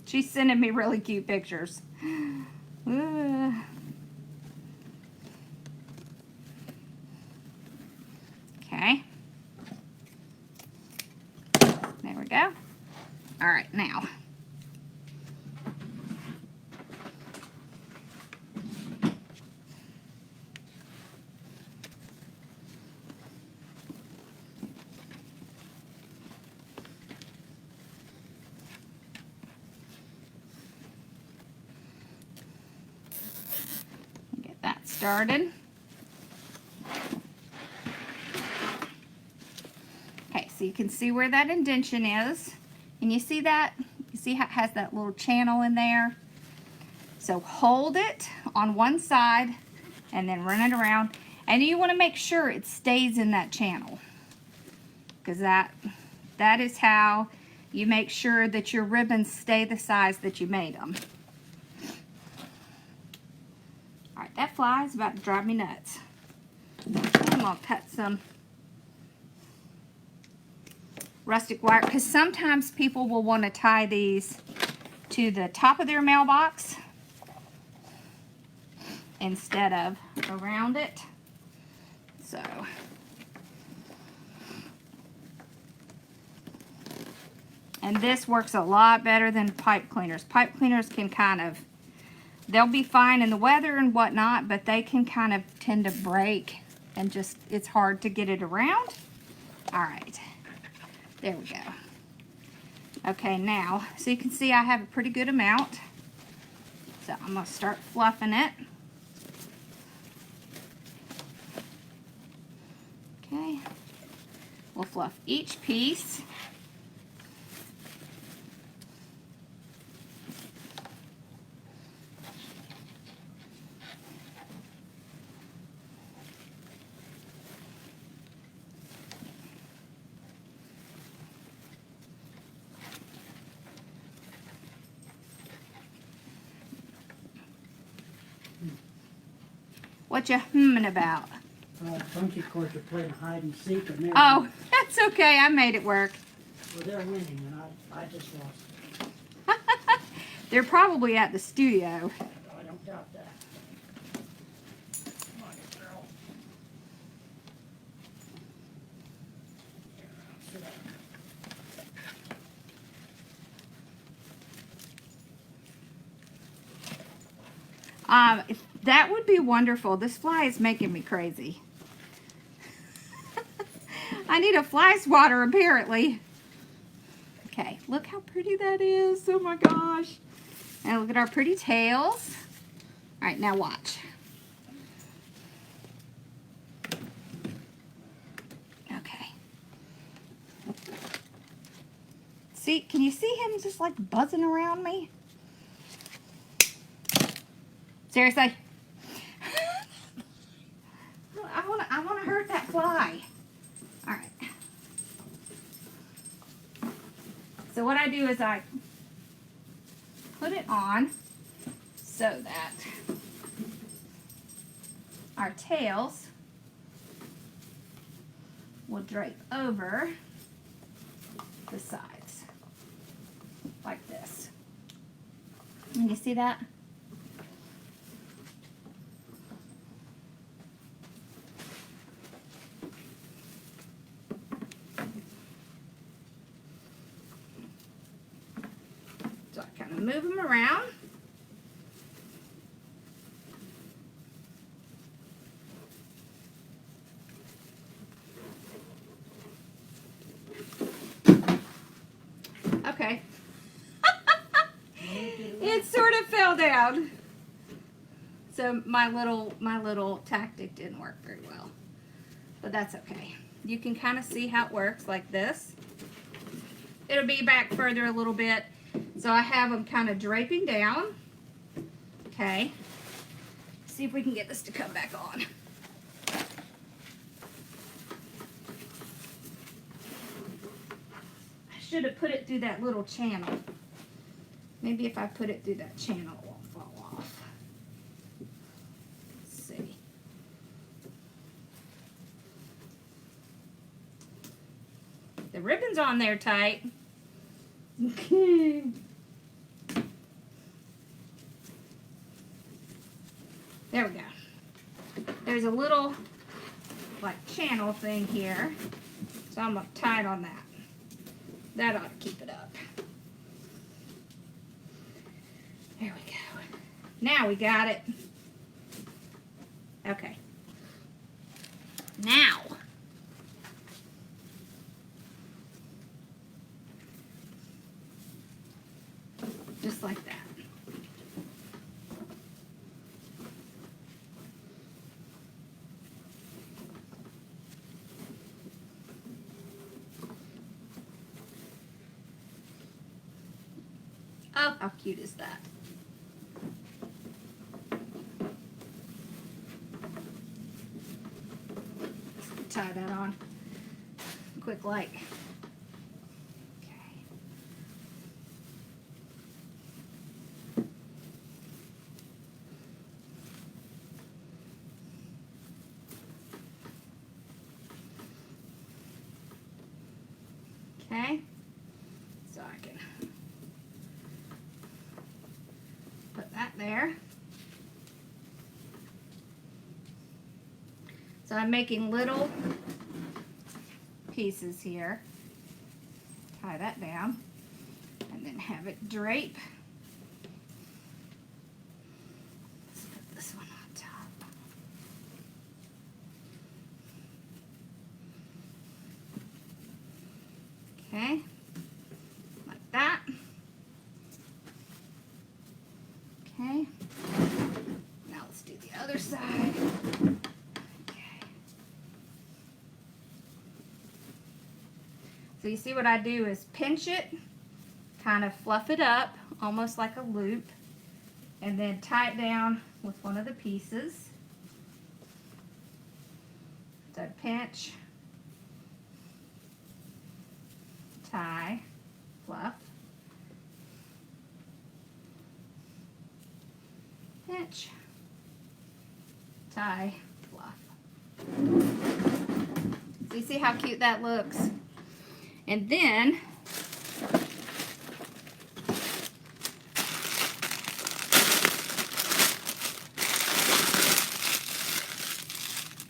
She's sending me really cute pictures. Okay. There we go. All right, now. Get that started. Okay, so you can see where that indention is. And you see that? You see how it has that little channel in there? So hold it on one side and then run it around. And you want to make sure it stays in that channel. Because that is how you make sure that your ribbons stay the size that you made them. Alright, that fly is about to drive me nuts. I'm going to cut some rustic wire, because sometimes people will want to tie these to the top of their mailbox instead of around it. So and this works a lot better than pipe cleaners. Pipe cleaners can kind of, they'll be fine in the weather and whatnot, but they can kind of tend to break and just, it's hard to get it around. All right. There we go. Okay, now, so you can see I have a pretty good amount. So I'm going to start fluffing it. Okay. We'll fluff each piece. What you humming about? Funky course are playing hide and seek. And Oh, that's okay. I made it work. well, they're winning, and I just lost. They're probably at the studio. I don't doubt that. Come on, girl. Here, sit down. That would be wonderful. This fly is making me crazy. I need a fly swatter, apparently. Okay, look how pretty that is. Oh my gosh. Now look at our pretty tails. All right, now watch. Okay. See, can you see him just like buzzing around me? Seriously? I want to hurt that fly. All right. So what I do is I put it on so that our tails will drape over the sides like this. And you see that? So I kind of move them around. down. So my little tactic didn't work very well, but that's okay. You can kind of see how it works like this. It'll be back further a little bit. So I have them kind of draping down. Okay. See if we can get this to come back on. I should have put it through that little channel. Maybe if I put it through that channel, it won't fall off. Let's see. The ribbon's on there tight. Okay. There we go. There's a little like channel thing here. So I'm gonna tie it on that. That ought to keep it up. There we go. Now we got it. Okay. Now. Just like that. Oh, how cute is that? Tie that on quick like. Okay, so I can put that there. So I'm making little pieces here. Tie that down and then have it drape. Let's put this one on top. Okay, like that. Okay, now let's do the other side. Okay. So you see what I do is pinch it, kind of fluff it up, almost like a loop, and then tie it down with one of the pieces. So pinch, tie, fluff, pinch, tie, fluff. So you see how cute that looks? And then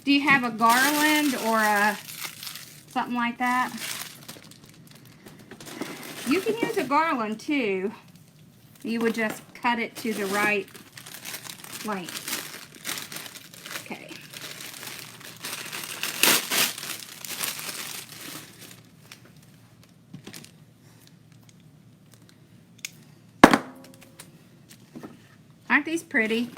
do you have a garland or a something like that? You can use a garland too. You would just cut it to the right length. Okay. Aren't these pretty?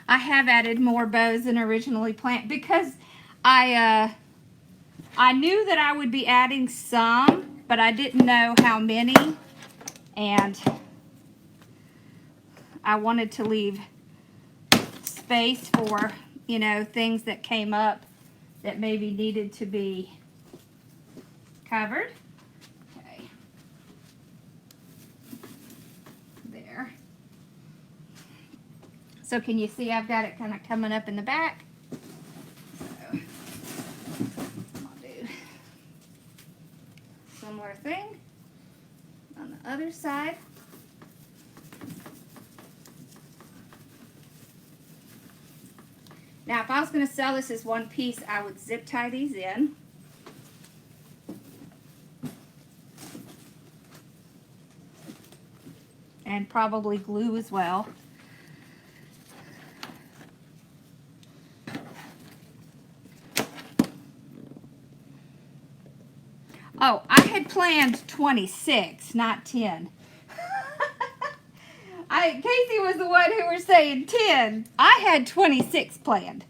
I have added more bows than originally planned because I knew that I would be adding some, but I didn't know how many, and I wanted to leave space for, you know, things that came up that maybe needed to be covered. Okay. There. So can you see I've got it kind of coming up in the back? So I'll do similar thing on the other side. Now if I was going to sell this as one piece, I would zip tie these in. And probably glue as well. Oh, I had planned 26, not 10. Casey was the one who was saying 10. I had 26 planned.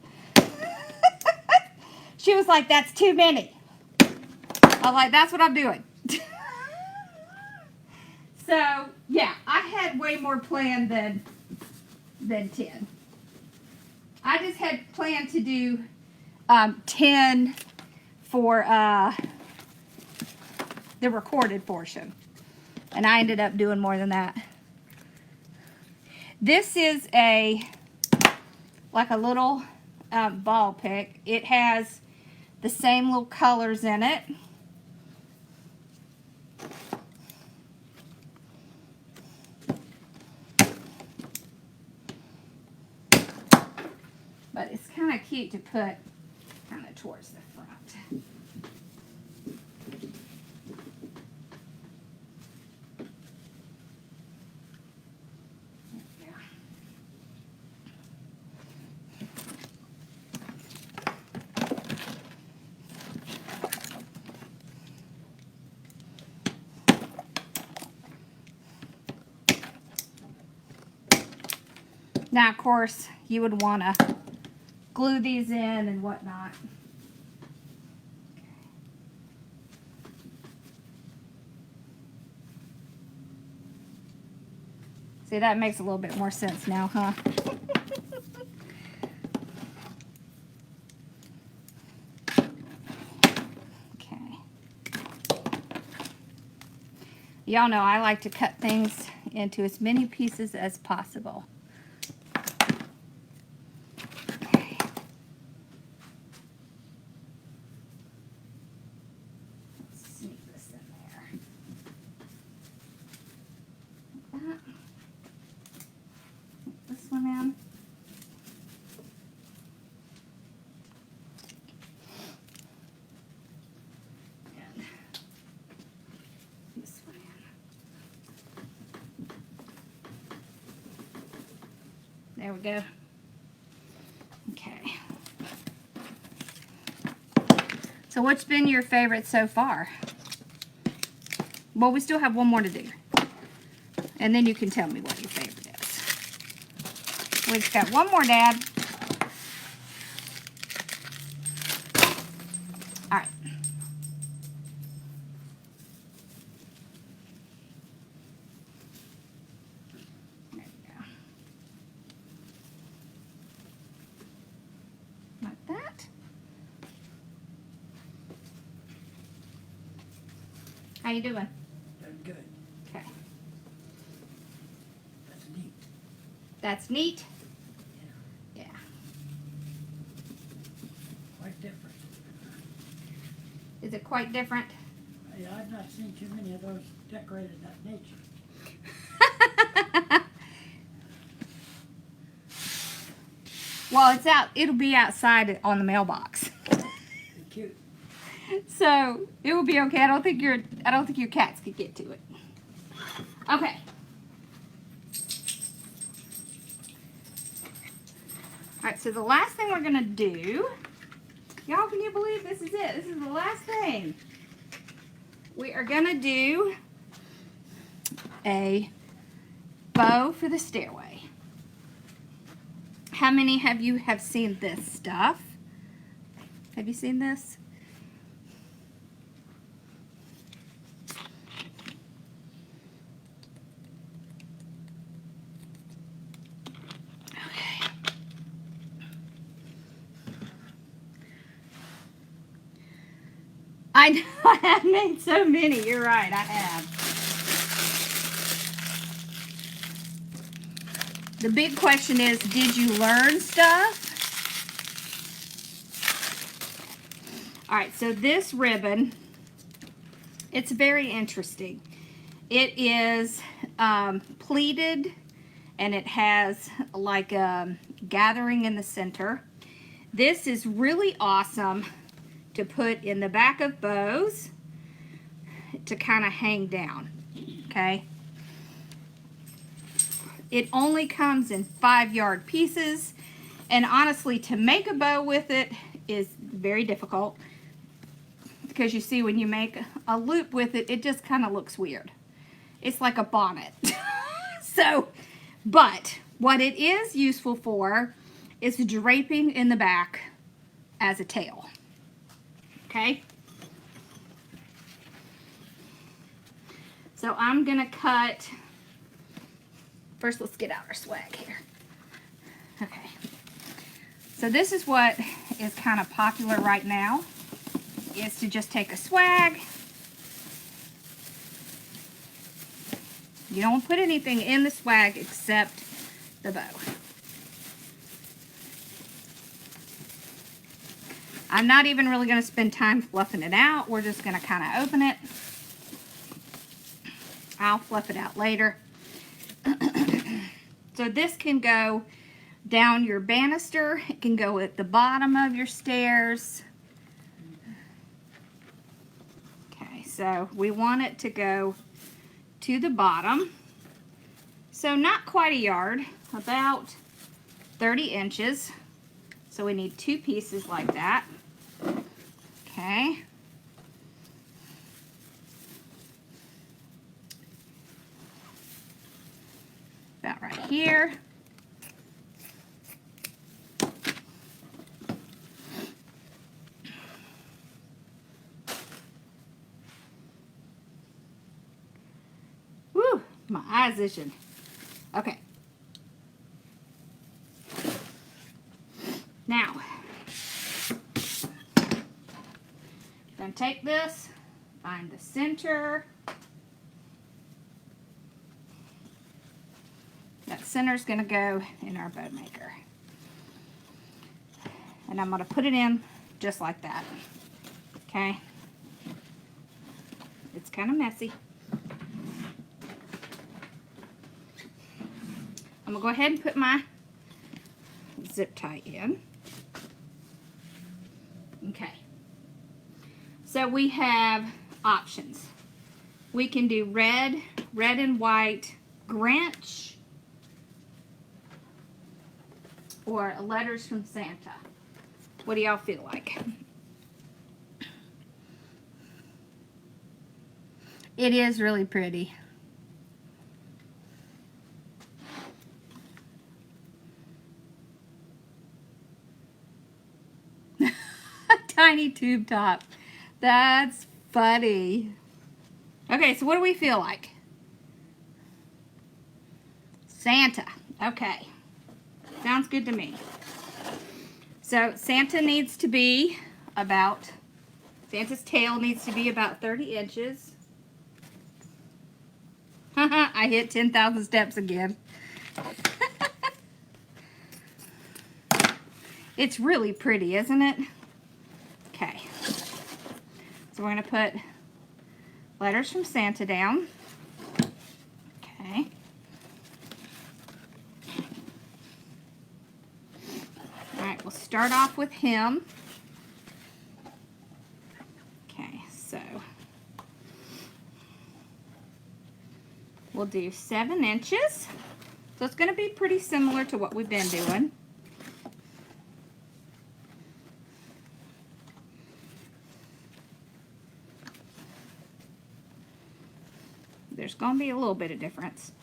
She was like, that's too many. I was like, that's what I'm doing. So, yeah, I had way more planned than 10. I just had planned to do 10 for the recorded portion. And I ended up doing more than that. This is like a little ball pick. It has the same little colors in it. But it's kind of cute to put kind of towards the front. Now, of course, you would want to glue these in and whatnot. See, that makes a little bit more sense now, huh? Okay. Y'all know I like to cut things into as many pieces as possible. There we go. Okay. So what's been your favorite so far? Well, we still have one more to do. And then you can tell me what your favorite is. We've got one more, Dad. All right. There we go. Like that. How you doing? Doing good. Okay. That's neat. That's neat? Yeah. Yeah. Quite different. Is it quite different? Yeah, I've not seen too many of those decorated that nature. Well, it's out. It'll be outside on the mailbox. They're cute. So it will be okay. I don't think your cats could get to it. Okay. All right. So the last thing we're gonna do, y'all, can you believe this is it? This is the last thing. We are gonna do a bow for the stairway. How many of you have seen this stuff? Have you seen this? Okay. I know I have made so many. You're right, I have. The big question is, did you learn stuff? All right, so this ribbon, it's very interesting. It is pleated, and it has like a gathering in the center. This is really awesome to put in the back of bows to kind of hang down, okay? It only comes in 5-yard pieces, and honestly, to make a bow with it is very difficult. because you see when you make a loop with it, it just kind of looks weird. It's like a bonnet. So, but what it is useful for is draping in the back as a tail. Okay? So I'm gonna cut, first let's get out our swag here. Okay. So this is what is kind of popular right now, is to just take a swag. You don't put anything in the swag except the bow. I'm not even really going to spend time fluffing it out. We're just going to kind of open it. I'll fluff it out later. So this can go down your banister. It can go at the bottom of your stairs. Okay, so we want it to go to the bottom. So not quite a yard, about 30 inches. So we need 2 pieces like that. Okay. About right here. Woo, my eyes itching. Okay. Now, I'm gonna take this, find the center. That center's gonna go in our bow maker. And I'm gonna put it in just like that. Okay? It's kind of messy. I'm gonna go ahead and put my zip tie in. Okay. So we have options. We can do red and white Grinch, or letters from Santa. What do y'all feel like? It is really pretty. Tiny tube top. That's funny. Okay, so what do we feel like? Santa. Okay. Sounds good to me. So Santa needs to be about, Santa's tail needs to be about 30 inches. I hit 10,000 steps again. It's really pretty, isn't it? Okay. So we're going to put letters from Santa down. Okay. Alright, we'll start off with him. Okay, so we'll do 7 inches. So it's going to be pretty similar to what we've been doing. There's going to be a little bit of difference.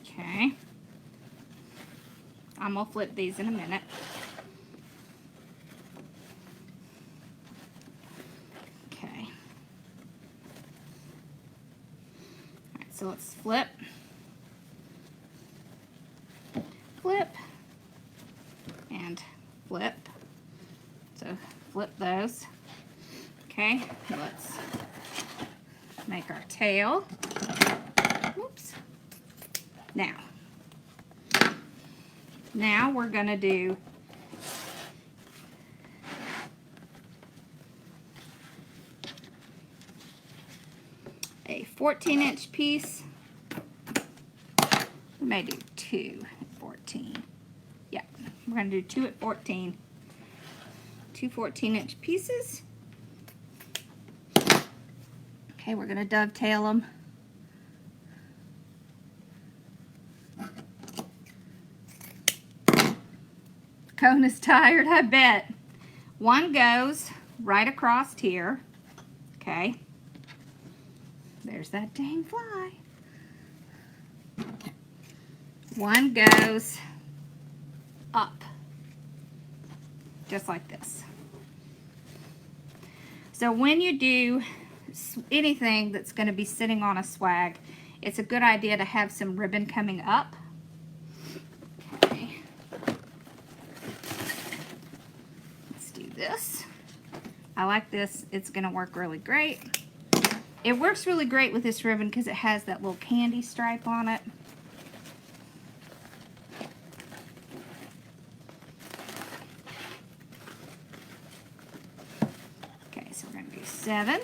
Okay. I'm going to flip these in a minute. Okay. All right, so let's flip. Flip and flip. So flip those. Okay, let's make our tail. Whoops. Now we're gonna do a 14-inch piece. We may do 2 at 14. Yeah, we're going to do 2 at 14. 2 14-inch pieces. Okay, we're gonna dovetail them. Cone is tired, I bet. One goes right across here. Okay. There's that dang fly. One goes up, just like this. So when you do anything that's going to be sitting on a swag, it's a good idea to have some ribbon coming up. Okay. Let's do this. I like this. It's going to work really great. It works really great with this ribbon because it has that little candy stripe on it. Okay, so we're going to do 7.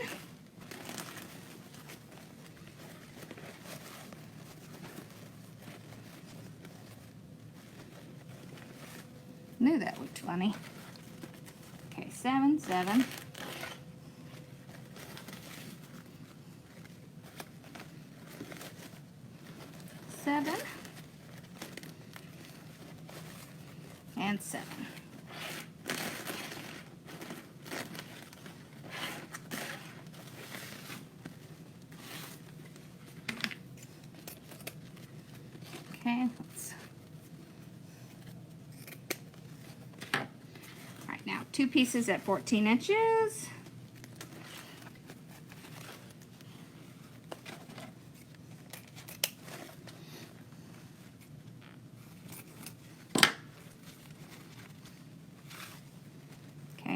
Knew that looked funny. Okay, 7, 7. 7 and 7. Okay, let's. All right, now 2 pieces at 14 inches.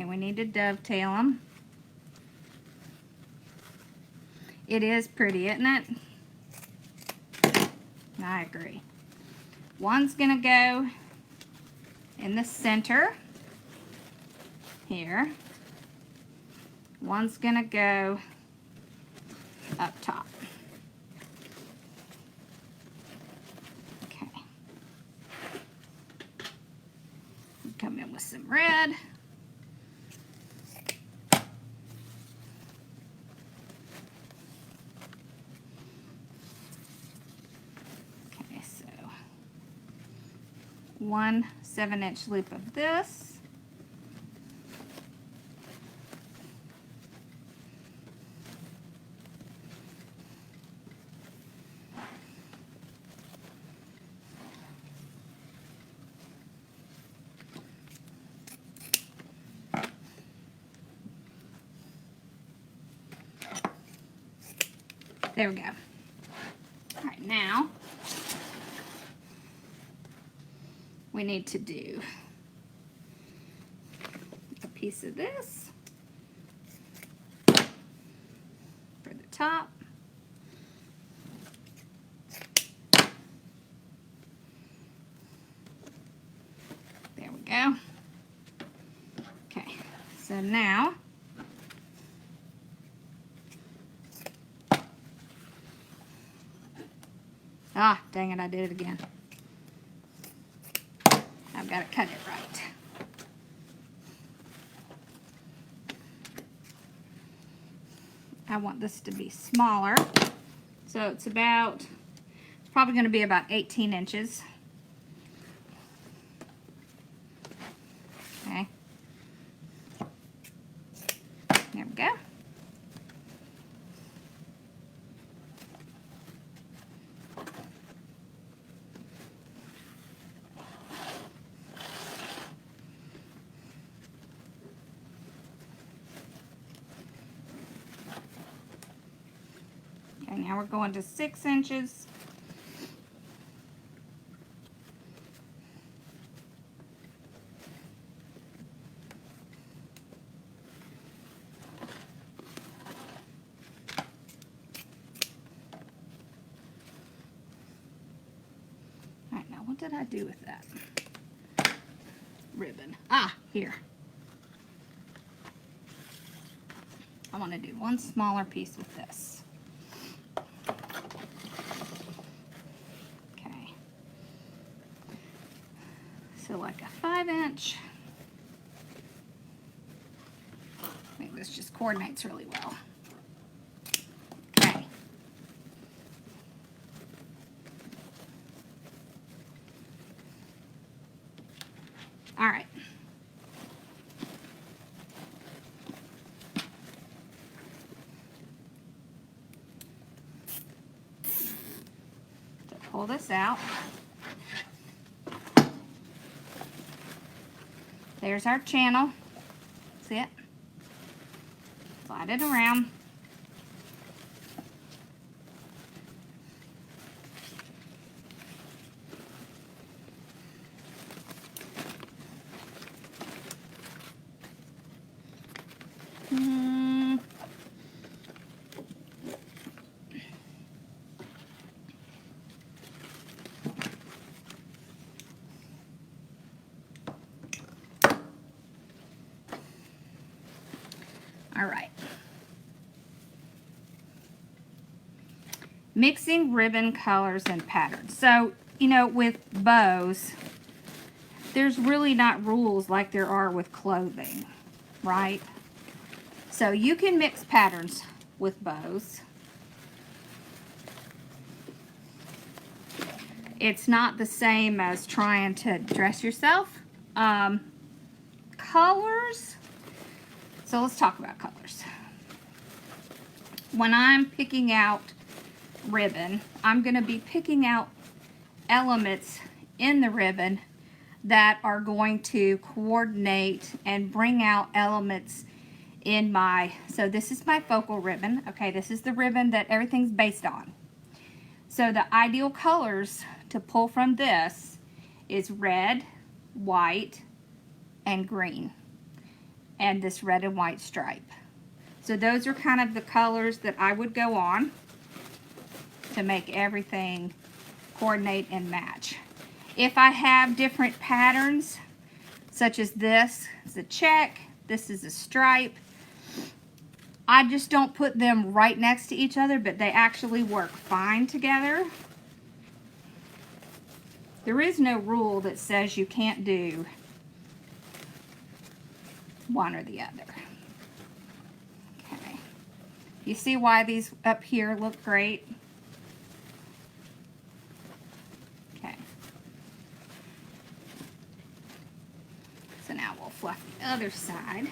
We need to dovetail them. It is pretty, isn't it? I agree. One's gonna go in the center here. One's gonna go up top. Okay. Come in with some red. One 7-inch loop of this. There we go. All right, now we need to do a piece of this for the top. There we go. Okay, so now dang it, I did it again. I've got to cut it right. I want this to be smaller. So it's probably going to be about 18 inches. Okay. There we go. Now we're going to 6 inches. All right, now what did I do with that ribbon? Here. I want to do one smaller piece with this. So like a 5-inch. I think this just coordinates really well. All right. So pull this out. There's our channel. See it? Slide it around. All right. Mixing ribbon colors and patterns. So, you know, with bows, there's really not rules like there are with clothing, right? So you can mix patterns with bows. It's not the same as trying to dress yourself. Colors. So let's talk about colors. When I'm picking out ribbon, I'm going to be picking out elements in the ribbon that are going to coordinate and bring out elements in my, so this is my focal ribbon. Okay, this is the ribbon that everything's based on. So the ideal colors to pull from this is red, white, and green, and this red and white stripe. So those are kind of the colors that I would go on to make everything coordinate and match. If I have different patterns, such as this is a check, this is a stripe, I just don't put them right next to each other, but they actually work fine together. There is no rule that says you can't do one or the other. Okay. You see why these up here look great? Okay. So now we'll fluff the other side.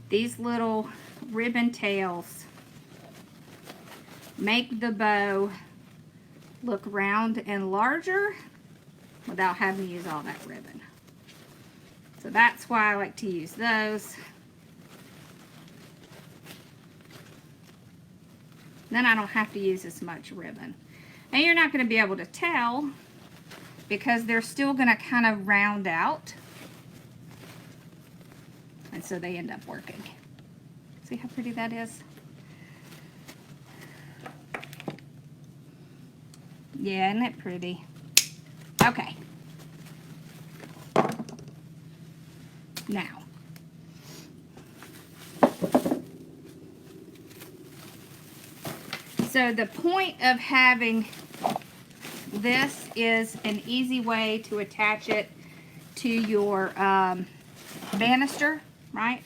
These little ribbon tails make the bow look round and larger without having to use all that ribbon. So that's why I like to use those. Then I don't have to use as much ribbon. And you're not going to be able to tell because they're still going to kind of round out. And so they end up working. See how pretty that is? Yeah, isn't it pretty? Okay. Now. So the point of having this is an easy way to attach it to your banister, right?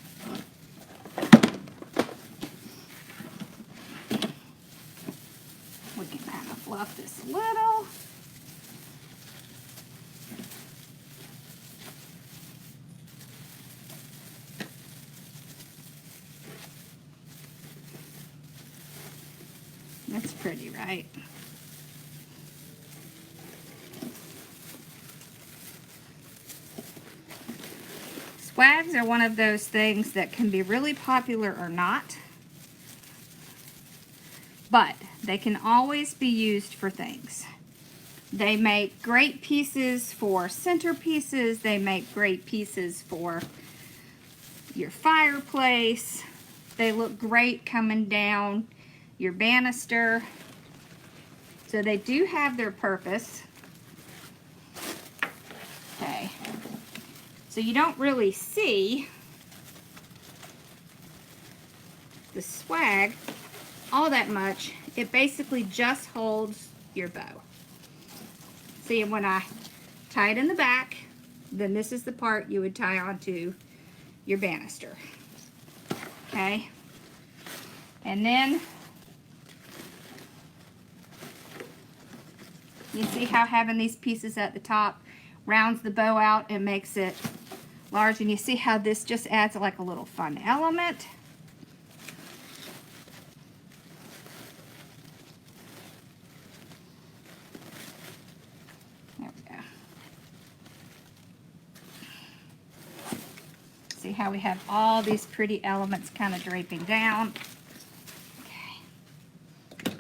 We can kind of fluff this a little. That's pretty, right? Swags are one of those things that can be really popular or not, but they can always be used for things. They make great pieces for centerpieces. They make great pieces for your fireplace. They look great coming down your banister. So they do have their purpose. Okay. So you don't really see the swag all that much. It basically just holds your bow. See, when I tie it in the back, then this is the part you would tie onto your banister. Okay? And then You see how having these pieces at the top rounds the bow out and makes it large, and you see how this just adds like a little fun element. There we go. See how we have all these pretty elements kind of draping down. Okay.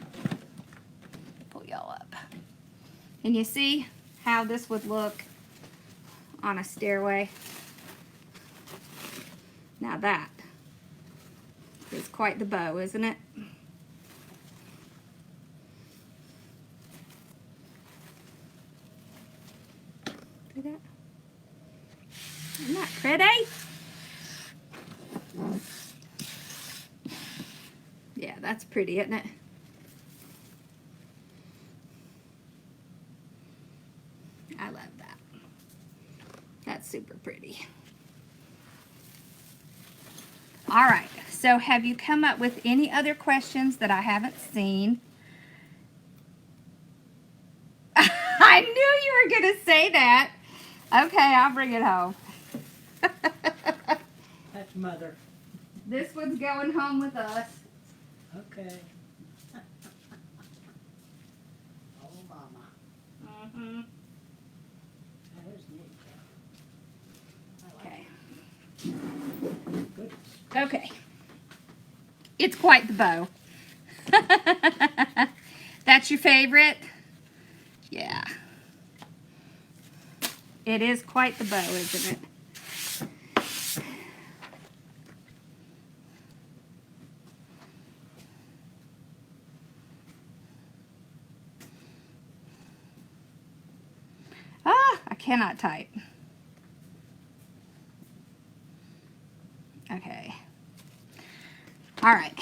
Pull y'all up. And you see how this would look on a stairway. Now that is quite the bow, isn't it? See that? Isn't that pretty? Yeah, that's pretty, isn't it? I love that. That's super pretty. All right, so have you come up with any other questions that I haven't seen? I knew you were going to say that. Okay, I'll bring it home. That's Mother. This one's going home with us. Okay. Oh, Mama. Mm-hmm. That is neat. I like Okay. it. Goodness. Okay. It's quite the bow. That's your favorite? Yeah. It is quite the bow, isn't it? Ah, I cannot type. Okay. All right.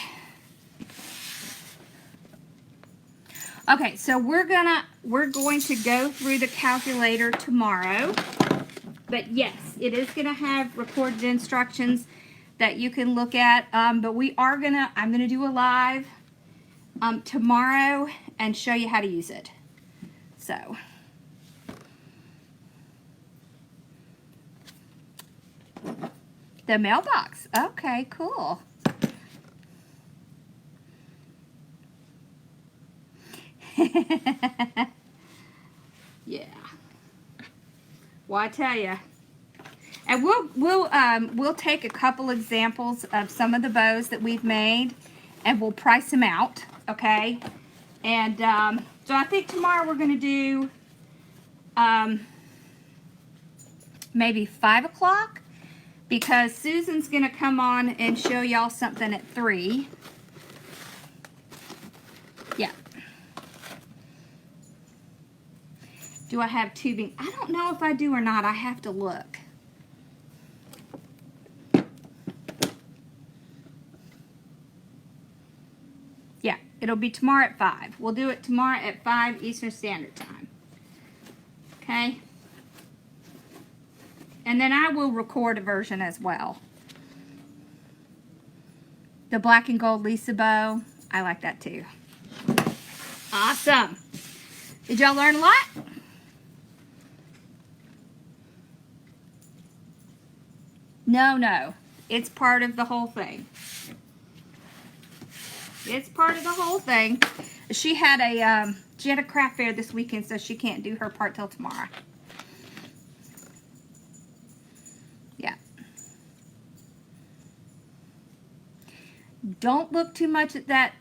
Okay, so we're going to go through the calculator tomorrow. But yes, it is gonna have recorded instructions that you can look at. But I'm gonna do a live tomorrow and show you how to use it. So. The mailbox. Okay, cool. Yeah. Well, I tell you. And we'll take a couple examples of some of the bows that we've made, and we'll price them out. Okay. And so I think tomorrow we're going to do maybe 5 o'clock. Because Susan's going to come on and show y'all something at 3. Yeah. Do I have tubing? I don't know if I do or not. I have to look. Yeah, it'll be tomorrow at 5. We'll do it tomorrow at 5 Eastern Standard Time. Okay? And then I will record a version as well. The black and gold Lisa bow. I like that too. Awesome. Did y'all learn a lot? No. It's part of the whole thing. It's part of the whole thing. She had a craft fair this weekend, so she can't do her part till tomorrow. Yeah. Don't look too much at that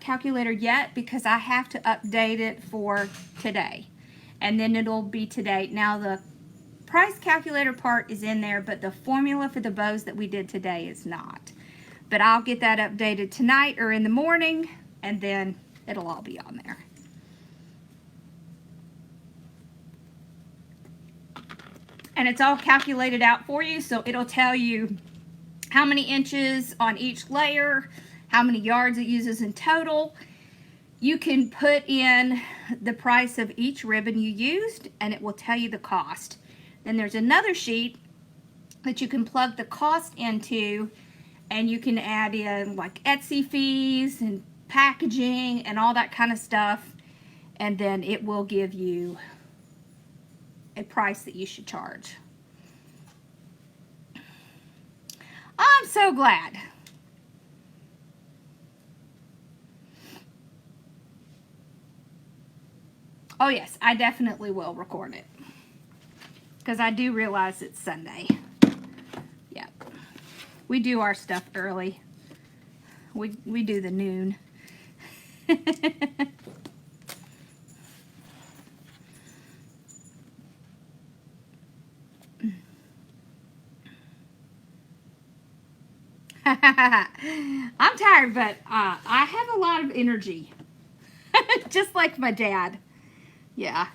calculator yet, because I have to update it for today. And then it'll be today. Now the price calculator part is in there, but the formula for the bows that we did today is not. But I'll get that updated tonight or in the morning, and then it'll all be on there. And it's all calculated out for you, so it'll tell you how many inches on each layer, how many yards it uses in total. You can put in the price of each ribbon you used, and it will tell you the cost. Then there's another sheet that you can plug the cost into, and you can add in like Etsy fees and packaging and all that kind of stuff. and then it will give you a price that you should charge. I'm so glad. Oh yes, I definitely will record it, because I do realize it's Sunday. Yep. We do our stuff early. We do the noon. I'm tired, but I have a lot of energy. Just like my dad. Yeah.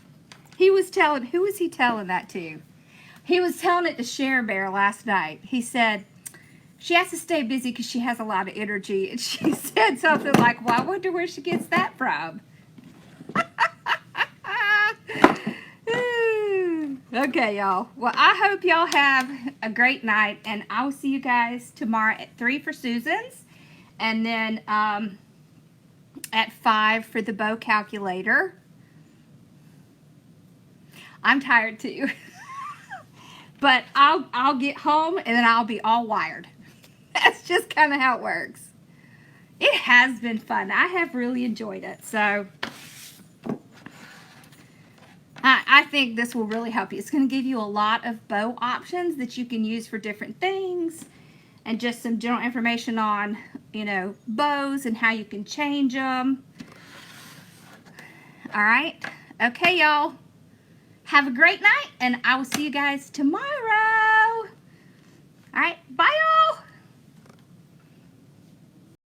He was telling, who was he telling that to? He was telling it to Share Bear last night. He said, she has to stay busy because she has a lot of energy. And she said something like, well, I wonder where she gets that from. Okay, y'all. Well, I hope y'all have a great night, and I will see you guys tomorrow at 3 for Susan's, and then at 5 for the bow calculator. I'm tired too. But I'll get home and then I'll be all wired. That's just kind of how it works. It has been fun. I have really enjoyed it. So I think this will really help you. It's going to give you a lot of bow options that you can use for different things, and just some general information on, you know, bows and how you can change them. All right. Okay, y'all. Have a great night, and I will see you guys tomorrow. All right. Bye, y'all.